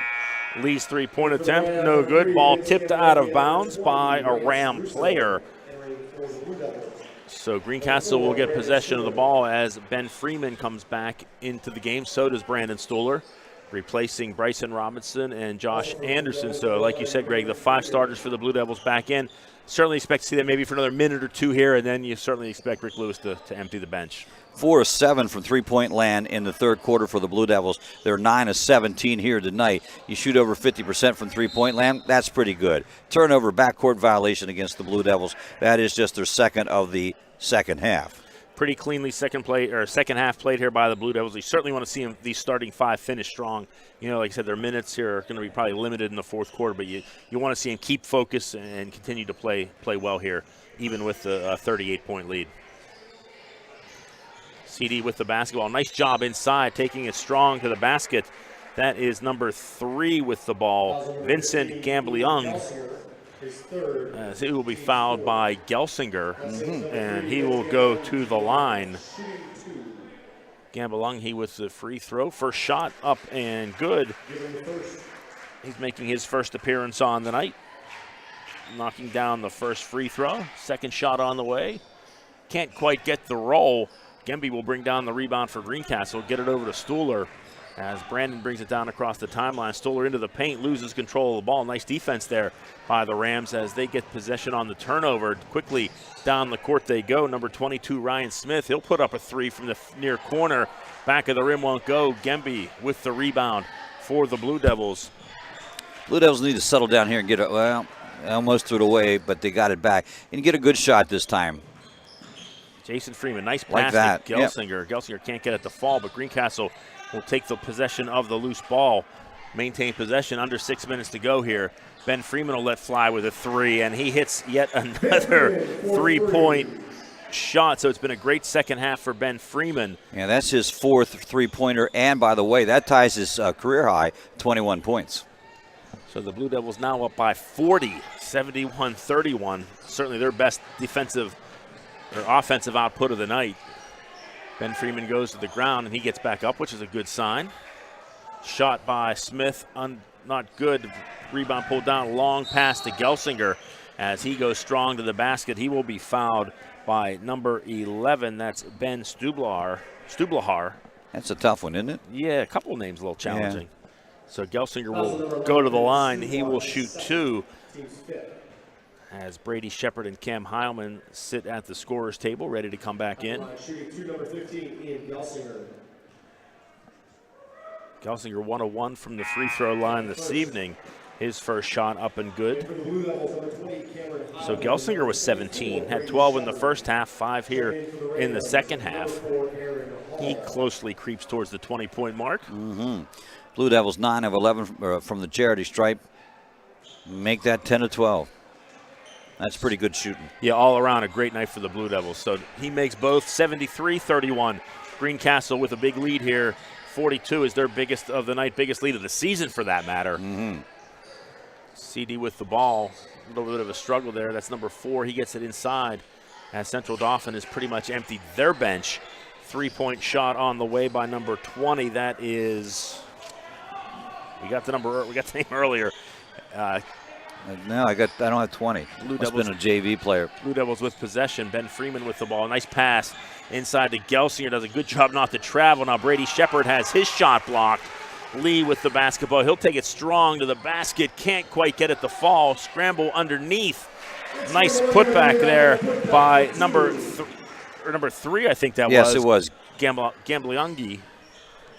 [SPEAKER 2] Lee's 3-point attempt, no good. Ball tipped out of bounds by a Ram player. So Greencastle will get possession of the ball as Ben Freeman comes back into the game. So does Brandon Stoller, replacing Bryson Robinson and Josh Anderson. So like you said, Greg, the 5 starters for the Blue Devils back in. Certainly expect to see that maybe for another minute or 2 here, and then you certainly expect Rick Lewis to empty the bench.
[SPEAKER 3] 4 of 7 from three-point land in the third quarter for the Blue Devils. They're 9 of 17 here tonight. You shoot over 50% from three-point land, that's pretty good. Turnover, backcourt violation against the Blue Devils. That is just their second of the second half.
[SPEAKER 2] Pretty cleanly second half played here by the Blue Devils. You certainly want to see these starting 5 finish strong. Like I said, their minutes here are going to be probably limited in the fourth quarter, but you want to see them keep focus and continue to play well here, even with the 38-point lead. CD with the basketball. Nice job inside, taking it strong to the basket. That is number 3 with the ball, Vincent Gambliung. As he will be fouled by Gelsinger, and he will go to the line. Gambliung, he with the free throw. First shot up and good. He's making his first appearance on the night. Knocking down the first free throw. Second shot on the way. Can't quite get the roll. Gemby will bring down the rebound for Greencastle, get it over to Stoller as Brandon brings it down across the timeline. Stoller into the paint, loses control of the ball. Nice defense there by the Rams as they get possession on the turnover. Quickly down the court they go. Number 22, Ryan Smith. He'll put up a 3 from the near corner. Back of the rim won't go. Gemby with the rebound for the Blue Devils.
[SPEAKER 3] Blue Devils need to settle down here and get it, almost threw it away, but they got it back. And get a good shot this time.
[SPEAKER 2] Jason Freeman, nice pass
[SPEAKER 3] like
[SPEAKER 2] to Gelsinger. Yep. Gelsinger can't get it to fall, but Greencastle will take the possession of the loose ball. Maintain possession, under 6 minutes to go here. Ben Freeman will let fly with a 3, and he hits yet another 3-point shot. So it's been a great second half for Ben Freeman.
[SPEAKER 3] Yeah, that's his 4th three-pointer, and by the way, that ties his career high, 21 points.
[SPEAKER 2] So the Blue Devils now up by 40, 71-31. Certainly their best offensive output of the night. Ben Freeman goes to the ground, and he gets back up, which is a good sign. Shot by Smith, not good. Rebound pulled down, long pass to Gelsinger. as he goes strong to the basket. He will be fouled by number 11. That's Ben Stublahar.
[SPEAKER 3] That's a tough one, isn't it?
[SPEAKER 2] Yeah, a couple of names a little challenging. Yeah. So Gelsinger will go to the line. He will shoot 2 as Brady Shepard and Cam Heilman sit at the scorer's table ready to come back in.
[SPEAKER 16] Shooting 2, number 15, Ian Gelsinger.
[SPEAKER 2] Gelsinger 1-of-1 from the free throw line this evening. His first shot up and good. So Gelsinger was 17, had 12 in the first half, 5 here in the second half. He closely creeps towards the 20-point mark.
[SPEAKER 3] Mm-hmm. Blue Devils 9 of 11 from the charity stripe. Make that 10 of 12. That's pretty good shooting.
[SPEAKER 2] Yeah, all around a great night for the Blue Devils. So he makes both 73-31. Greencastle with a big lead here. 42 is their biggest of the night, biggest lead of the season for that matter.
[SPEAKER 3] Mm-hmm.
[SPEAKER 2] CD with the ball. A little bit of a struggle there. That's number 4. He gets it inside as Central Dauphin has pretty much emptied their bench. 3-point shot on the way by number 20. That is, we got the name earlier.
[SPEAKER 3] No, I don't have 20. Must have been a JV player.
[SPEAKER 2] Blue Devils with possession. Ben Freeman with the ball. Nice pass inside to Gelsinger. Does a good job not to travel. Now Brady Shepard has his shot blocked. Lee with the basketball. He'll take it strong to the basket. Can't quite get it to fall. Scramble underneath. Nice putback there by number 3, I think that was.
[SPEAKER 3] Yes, it was.
[SPEAKER 2] Gambliangi.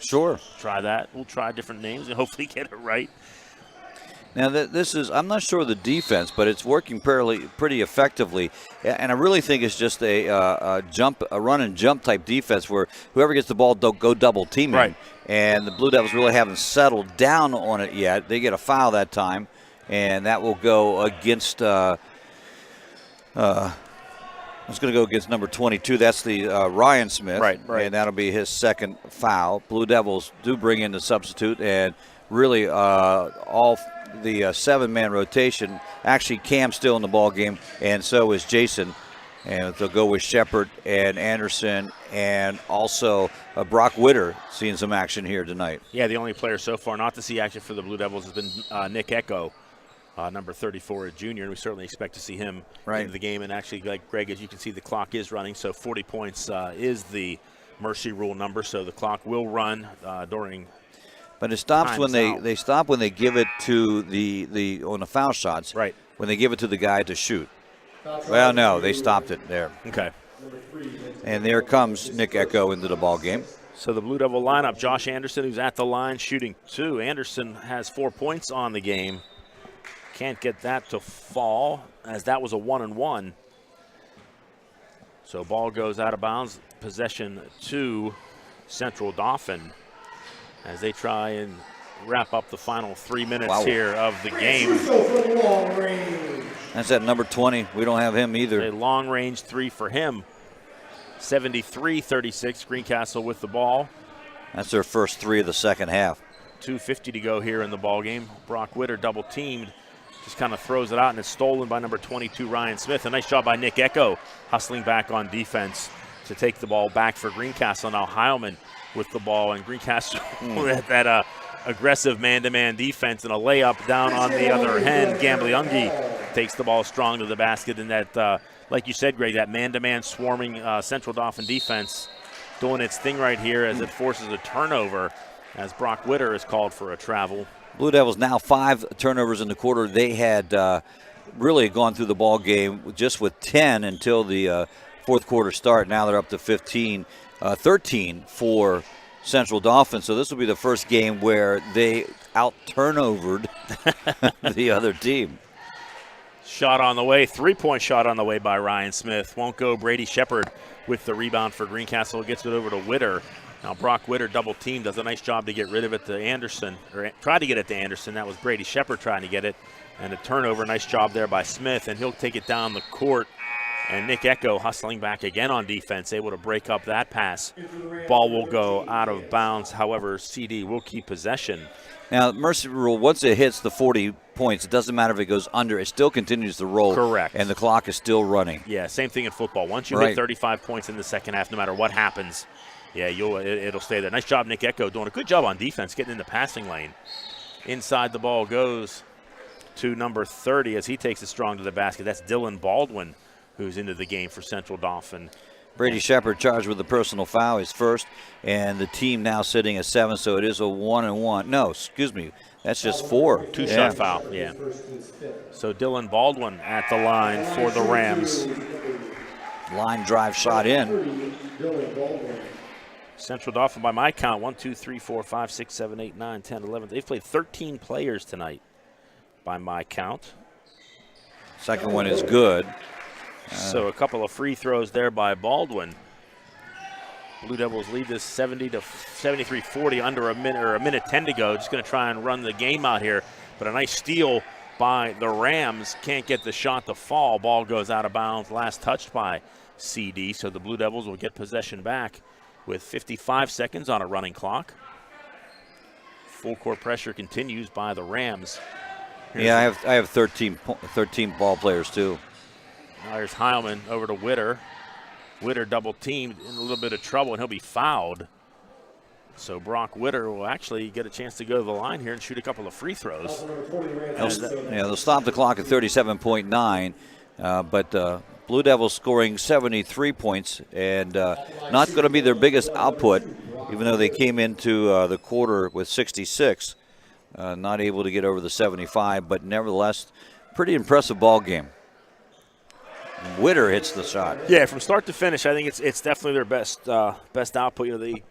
[SPEAKER 3] Sure.
[SPEAKER 2] Try that. We'll try different names and hopefully get it right.
[SPEAKER 3] Now, this is, I'm not sure of the defense, but it's working pretty effectively. And I really think it's just a run and jump type defense where whoever gets the ball, don't go double teaming.
[SPEAKER 2] Right.
[SPEAKER 3] And the Blue Devils really haven't settled down on it yet. They get a foul that time, and that will go against, it's going to go against number 22. That's the Ryan Smith.
[SPEAKER 2] Right.
[SPEAKER 3] And that'll be his second foul. Blue Devils do bring in the substitute, and really all the 7-man rotation. Actually, Cam's still in the ball game, and so is Jason. And they'll go with Shepard and Anderson, and also Brock Witter seeing some action here tonight.
[SPEAKER 2] Yeah, the only player so far not to see action for the Blue Devils has been Nick Echo, number 34, a junior, and we certainly expect to see him in the game. And actually, like Greg, as you can see, the clock is running, so 40 points is the mercy rule number, so the clock will run during.
[SPEAKER 3] But it stops when they stop when they give it to the on the foul shots.
[SPEAKER 2] Right.
[SPEAKER 3] When they give it to the guy to shoot. Well, no, they stopped it there.
[SPEAKER 2] Okay.
[SPEAKER 3] And there comes Nick Echo into the ball game.
[SPEAKER 2] So the Blue Devil lineup: Josh Anderson, who's at the line shooting 2. Anderson has 4 points on the game. Can't get that to fall as that was a 1-and-1. So ball goes out of bounds. Possession to Central Dauphin as they try and wrap up the final 3 minutes here of the game.
[SPEAKER 3] That's at number 20. We don't have him either.
[SPEAKER 2] A long-range 3 for him. 73-36, Greencastle with the ball.
[SPEAKER 3] That's their first 3 of the second half.
[SPEAKER 2] 2:50 to go here in the ball game. Brock Witter double-teamed. Just kind of throws it out, and it's stolen by number 22, Ryan Smith. A nice job by Nick Echo, hustling back on defense to take the ball back for Greencastle. Now Heilman with the ball, and Greencastle with that aggressive man-to-man defense and a layup down on the other end. Gambliangi takes the ball strong to the basket, and that, like you said, Greg, that man-to-man swarming Central Dauphin defense doing its thing right here as it forces a turnover as Brock Witter is called for a travel.
[SPEAKER 3] Blue Devils now 5 turnovers in the quarter. They had really gone through the ball game just with 10 until the fourth quarter start. Now they're up to 15, 13 for Central Dauphin. So this will be the first game where they out-turnovered the other team.
[SPEAKER 2] Shot on the way, 3-point shot on the way by Ryan Smith. Won't go. Brady Shepard with the rebound for Greencastle. Gets it over to Witter. Now Brock Witter double team, does a nice job to get rid of it to Anderson, or tried to get it to Anderson. That was Brady Shepard trying to get it. And a turnover, nice job there by Smith, and he'll take it down the court. And Nick Echo hustling back again on defense, able to break up that pass. Ball will go out of bounds. However, CD will keep possession.
[SPEAKER 3] Now, mercy rule, once it hits the 40 points, it doesn't matter if it goes under. It still continues to roll.
[SPEAKER 2] Correct.
[SPEAKER 3] And the clock is still running.
[SPEAKER 2] Yeah, same thing in football. Once you hit 35 points in the second half, no matter what happens, yeah, it'll stay there. Nice job, Nick Echo, doing a good job on defense, getting in the passing lane. Inside the ball goes to number 30 as he takes it strong to the basket. That's Dylan Baldwin, who's into the game for Central Dauphin.
[SPEAKER 3] Brady Shepard charged with a personal foul, his first, and the team now sitting at 7, so it is a 1-and-1. No, excuse me, that's just 4.
[SPEAKER 2] Two-shot foul, yeah. So Dylan Baldwin at the line for the Rams.
[SPEAKER 3] Line drive shot in.
[SPEAKER 2] Central Dauphin, by my count, 1, 2, 3, 4, 5, 6, 7, 8, 9, 10, 11. They've played 13 players tonight, by my count.
[SPEAKER 3] Second one is good.
[SPEAKER 2] So a couple of free throws there by Baldwin. Blue Devils lead this 73-40 under a minute 10 to go. Just going to try and run the game out here. But a nice steal by the Rams. Can't get the shot to fall. Ball goes out of bounds. Last touched by CD. So the Blue Devils will get possession back with 55 seconds on a running clock. Full court pressure continues by the Rams.
[SPEAKER 3] I have 13 ball players too.
[SPEAKER 2] Now here's Heilman over to Witter. Witter double teamed, in a little bit of trouble, and he'll be fouled. So Brock Witter will actually get a chance to go to the line here and shoot a couple of free throws.
[SPEAKER 3] They'll stop the clock at 37.9, but Blue Devils scoring 73 points, and not going to be their biggest output, even though they came into the quarter with 66. Not able to get over the 75, but nevertheless, pretty impressive ball game. Witter hits the shot.
[SPEAKER 2] Yeah, from start to finish, I think it's definitely their best output.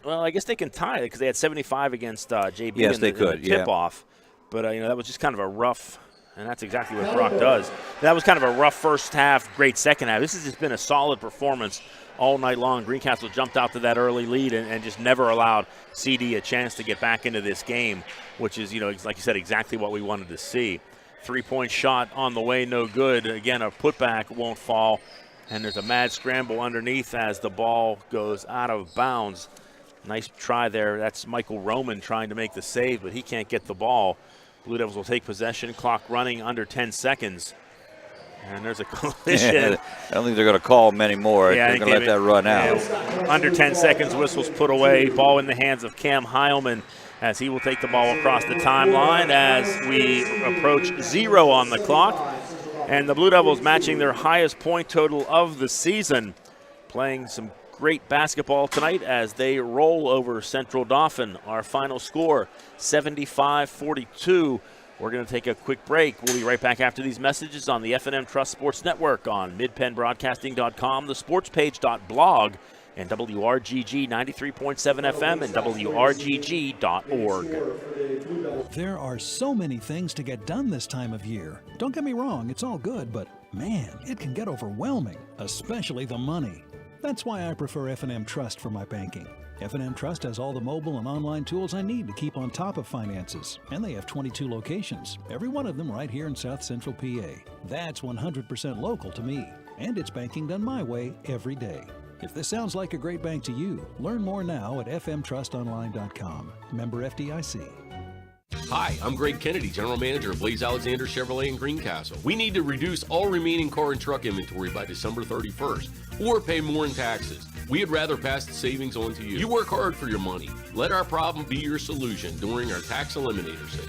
[SPEAKER 2] Well, I guess they can tie it because they had 75 against JB.
[SPEAKER 3] Yes, they could.
[SPEAKER 2] Tip-off, but that was just kind of a rough, and that's exactly what Brock does. That was kind of a rough first half, great second half. This has just been a solid performance all night long. Greencastle jumped out to that early lead and just never allowed CD a chance to get back into this game, which is, like you said, exactly what we wanted to see. 3-point shot on the way, no good. Again, a putback won't fall, and there's a mad scramble underneath as the ball goes out of bounds. Nice try there. That's Michael Roman trying to make the save, but he can't get the ball. Blue Devils will take possession, clock running under 10 seconds. And there's a collision.
[SPEAKER 3] I don't think they're going to call many more.
[SPEAKER 2] Yeah,
[SPEAKER 3] they're going to let that run out.
[SPEAKER 2] Under 10 seconds, whistles put away. Ball in the hands of Cam Heilman as he will take the ball across the timeline as we approach 0 on the clock. And the Blue Devils matching their highest point total of the season, playing some great basketball tonight as they roll over Central Dauphin. Our final score, 75-42. We're going to take a quick break. We'll be right back after these messages on the F&M Trust Sports Network on midpennbroadcasting.com, the sportspage.blog, and WRGG 93.7 FM and WRGG.org.
[SPEAKER 12] There are so many things to get done this time of year. Don't get me wrong, it's all good, but man, it can get overwhelming, especially the money. That's why I prefer F&M Trust for my banking. F&M Trust has all the mobile and online tools I need to keep on top of finances, and they have 22 locations, every one of them right here in South Central PA. That's 100% local to me, and it's banking done my way every day. If this sounds like a great bank to you, learn more now at fmtrustonline.com. Member FDIC.
[SPEAKER 7] Hi, I'm Greg Kennedy, General Manager of Blaze Alexander Chevrolet in Greencastle. We need to reduce all remaining car and truck inventory by December 31st or pay more in taxes. We'd rather pass the savings on to you. You work hard for your money. Let our problem be your solution during our Tax Eliminator sale.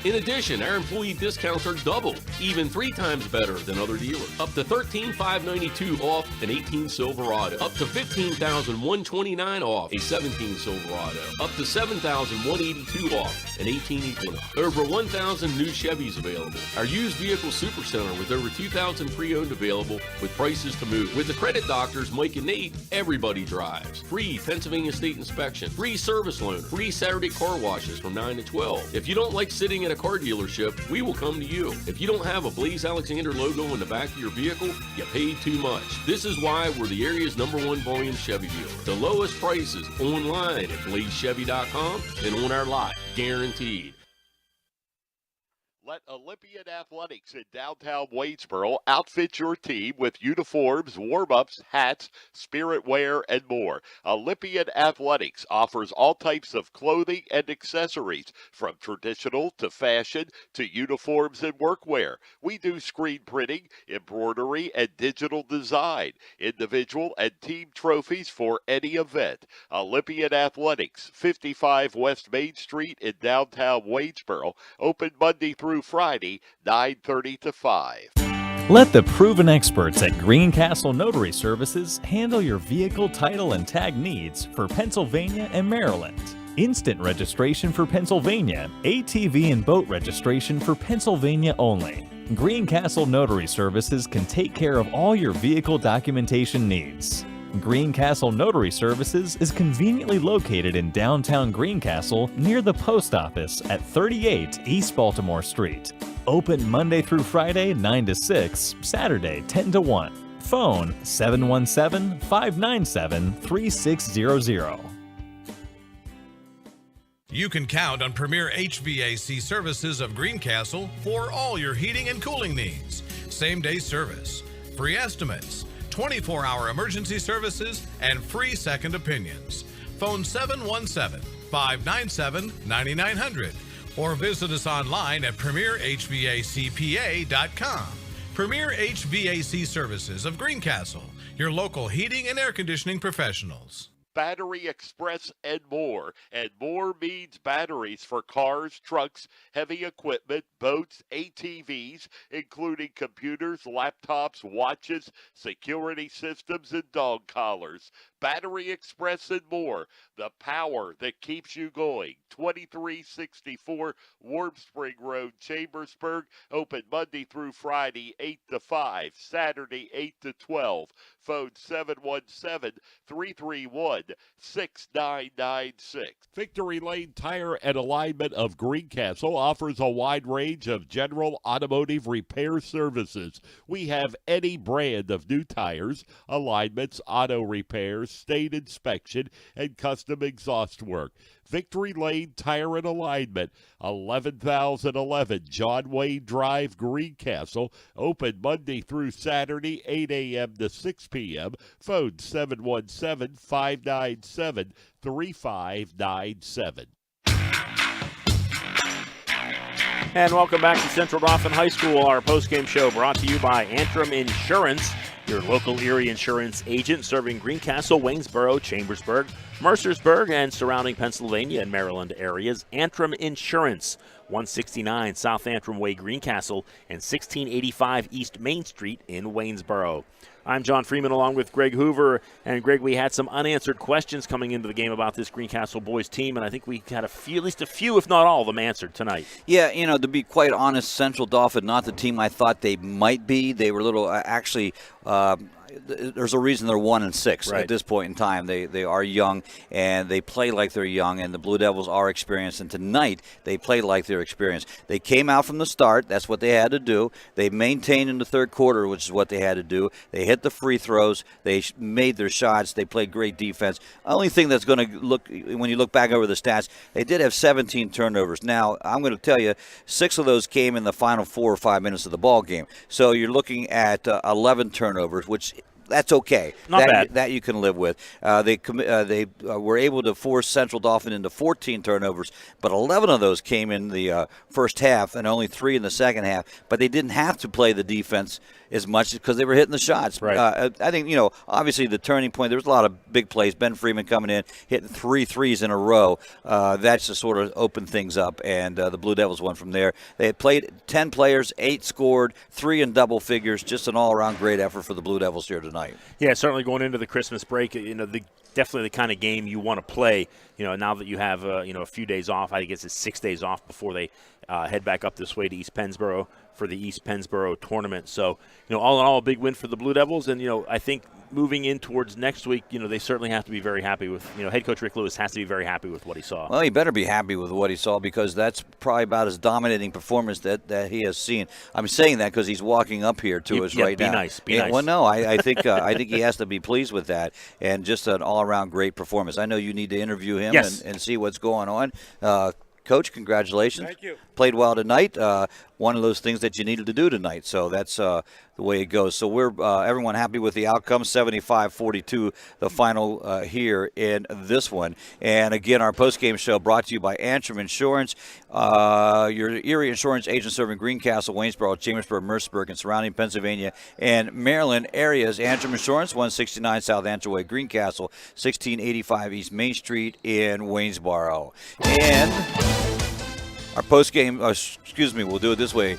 [SPEAKER 7] In addition, our employee discounts are double, even 3 times better than other dealers. Up to $13,592 off an 18 Silverado. Up to $15,129 off a 17 Silverado. Up to $7,182 off an 18 Equinox. Over 1,000 new Chevys available. Our used vehicle supercenter with over 2,000 pre-owned available with prices to move. With the credit doctors Mike and Nate, everybody drives. Free Pennsylvania State inspection. Free service loaner. Free Saturday car washes from 9 to 12. If you don't like sitting at a car dealership, we will come to you. If you don't have a Blaze Alexander logo in the back of your vehicle, you paid too much. This is why we're the area's #1 volume Chevy dealer. The lowest prices online at blazechevy.com and on our lot, guaranteed.
[SPEAKER 8] Let Olympian Athletics in downtown Waynesboro outfit your team with uniforms, warm-ups, hats, spirit wear, and more. Olympian Athletics offers all types of clothing and accessories, from traditional to fashion to uniforms and workwear. We do screen printing, embroidery, and digital design, individual and team trophies for any event. Olympian Athletics, 55 West Main Street in downtown Waynesboro, open Monday through through Friday, 9:30 to 5.
[SPEAKER 15] Let the proven experts at Greencastle Notary Services handle your vehicle title and tag needs for Pennsylvania and Maryland. Instant registration for Pennsylvania, ATV and boat registration for Pennsylvania only. Greencastle Notary Services can take care of all your vehicle documentation needs. Greencastle Notary Services is conveniently located in downtown Greencastle near the post office at 38 East Baltimore Street. Open Monday through Friday 9 to 6, Saturday 10 to 1. Phone 717-597-3600.
[SPEAKER 10] You can count on Premier HVAC Services of Greencastle for all your heating and cooling needs. Same-day service, free estimates, 24-hour emergency services, and free second opinions. Phone 717-597-9900 or visit us online at premierhvacpa.com. Premier HVAC Services of Greencastle, your local heating and air conditioning professionals.
[SPEAKER 8] Battery Express and more. And more means batteries for cars, trucks, heavy equipment, boats, ATVs, including computers, laptops, watches, security systems, and dog collars. Battery Express and more. The power that keeps you going. 2364 Warm Spring Road, Chambersburg. Open Monday through Friday, 8 to 5. Saturday, 8 to 12. Phone 717-331-6996. Victory Lane Tire and Alignment of Greencastle offers a wide range of general automotive repair services. We have any brand of new tires, alignments, auto repairs, state inspection, and custom exhaust work. Victory Lane Tire and Alignment, 11,011 John Wayne Drive, Greencastle. Open Monday through Saturday, 8 a.m. to 6 p.m. Phone 717-597-3597.
[SPEAKER 2] And welcome back to Central Dauphin High School, our postgame show brought to you by Antrim Insurance, your local Erie insurance agent serving Greencastle, Waynesboro, Chambersburg, Mercersburg, and surrounding Pennsylvania and Maryland areas. Antrim Insurance, 169 South Antrim Way, Greencastle, and 1685 East Main Street in Waynesboro. I'm John Freeman along with Greg Hoover. And Greg, we had some unanswered questions coming into the game about this Greencastle boys team, and I think we had at least a few, if not all of them, answered tonight.
[SPEAKER 3] Yeah, to be quite honest, Central Dauphin, not the team I thought they might be. They were a little, there's a reason they're 1-6
[SPEAKER 2] right
[SPEAKER 3] at this point in time. They are young, and they play like they're young, and the Blue Devils are experienced. And tonight, they played like they're experienced. They came out from the start. That's what they had to do. They maintained in the third quarter, which is what they had to do. They hit the free throws. They made their shots. They played great defense. The only thing that's going to look, when you look back over the stats, they did have 17 turnovers. Now, I'm going to tell you, 6 of those came in the final 4 or 5 minutes of the ball game. So you're looking at 11 turnovers, which that's okay.
[SPEAKER 2] Not bad.
[SPEAKER 3] That you can live with. They were able to force Central Dauphin into 14 turnovers, but 11 of those came in the first half and only 3 in the second half. But they didn't have to play the defense as much because they were hitting the shots.
[SPEAKER 2] Right.
[SPEAKER 3] I think, obviously the turning point, there was a lot of big plays. Ben Freeman coming in, hitting 3 threes in a row. That's just sort of opened things up, and the Blue Devils won from there. They had played 10 players, 8 scored, 3 in double figures. Just an all-around great effort for the Blue Devils here tonight.
[SPEAKER 2] Yeah, certainly going into the Christmas break, definitely the kind of game you want to play. Now that you have a few days off, I guess it's 6 days off before they head back up this way to East Pennsboro for the East Pennsboro tournament. So, all in all, a big win for the Blue Devils. And, I think moving in towards next week, they certainly have to be very happy with, head coach Rick Lewis has to be very happy with what he saw.
[SPEAKER 3] Well, he better be happy with what he saw because that's probably about as dominating performance that he has seen. I'm saying that because he's walking up here to us right now.
[SPEAKER 2] Be nice.
[SPEAKER 3] Well, no, I think he has to be pleased with that, and just an all-around great performance. I know you need to interview him and see what's going on. Coach, congratulations.
[SPEAKER 17] Thank you.
[SPEAKER 3] Played well tonight. One of those things that you needed to do tonight. So that's the way it goes. So we're everyone happy with the outcome, 75-42, the final here in this one. And again, our postgame show brought to you by Antrim Insurance, your Erie insurance agent serving Greencastle, Waynesboro, Chambersburg, Mercersburg, and surrounding Pennsylvania and Maryland areas. Antrim Insurance, 169 South Antrim Way, Greencastle, 1685 East Main Street in Waynesboro. And Our post game, we'll do it this way.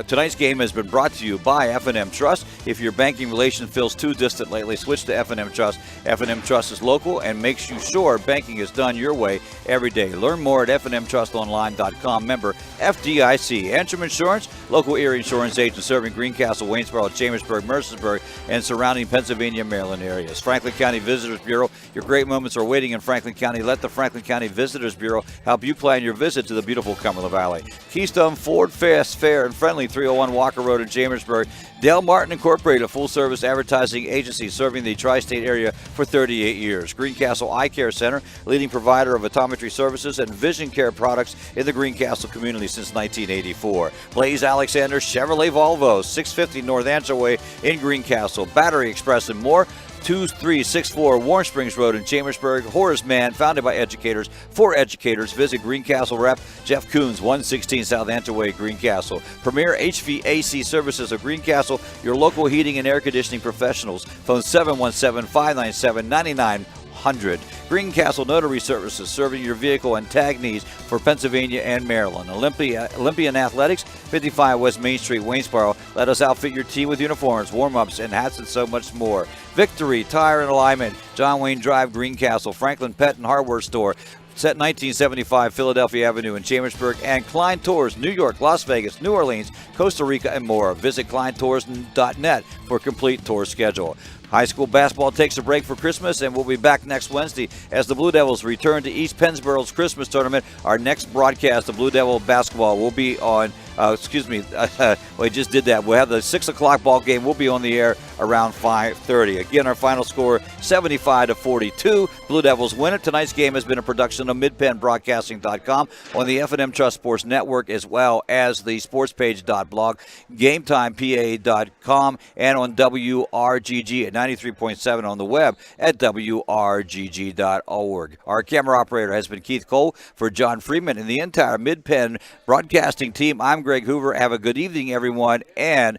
[SPEAKER 3] Tonight's game has been brought to you by F&M Trust. If your banking relation feels too distant lately, switch to F&M Trust. F&M Trust is local and makes you sure banking is done your way every day. Learn more at fnmtrustonline.com. Member FDIC. Antrim Insurance, local area insurance agent serving Greencastle, Waynesboro, Chambersburg, Mercersburg, and surrounding Pennsylvania, Maryland areas. Franklin County Visitors Bureau. Your great moments are waiting in Franklin County. Let the Franklin County Visitors Bureau help you plan your visit to the beautiful Cumberland Valley. Keystone Ford, fast, fair, and friendly, 301 Walker Road in Chambersburg. Dale Martin Incorporated, a full-service advertising agency serving the tri-state area for 38 years. Greencastle Eye Care Center, leading provider of optometry services and vision care products in the Greencastle community since 1984. Blaze Alexander Chevrolet Volvo, 650 North Answer Way in Greencastle. Battery Express and more. 2364 Warm Springs Road in Chambersburg. Horace Mann, founded by educators for educators. Visit Greencastle Rep Jeff Coons, 116 South Antaway, Greencastle. Premier HVAC Services of Greencastle, your local heating and air conditioning professionals. Phone 717-597-9900. Greencastle Notary Services, serving your vehicle and tag needs for Pennsylvania and Maryland. Olympian Athletics, 55 West Main Street, Waynesboro. Let us outfit your team with uniforms, warm-ups, and hats, and so much more. Victory Tire and Alignment, John Wayne Drive, Greencastle. Franklin Pet and Hardware Store, set 1975 Philadelphia Avenue in Chambersburg. And Klein Tours, New York, Las Vegas, New Orleans, Costa Rica, and more. Visit kleintours.net for a complete tour schedule. High school basketball takes a break for Christmas, and we'll be back next Wednesday as the Blue Devils return to East Pennsboro's Christmas tournament. Our next broadcast of Blue Devil basketball will be on, we just did that. We'll have the 6 o'clock ball game. We'll be on the air around 5:30. Again, our final score, 75-42. Blue Devils win it. Tonight's game has been a production of MidPennBroadcasting.com on the F&M Trust Sports Network, as well as the sportspage.blog, GameTimePA.com, and on WRGG at 93.7 on the web at WRGG.org. Our camera operator has been Keith Cole. For John Freeman and the entire Mid-Penn Broadcasting team, I'm Greg Hoover. Have a good evening, everyone, and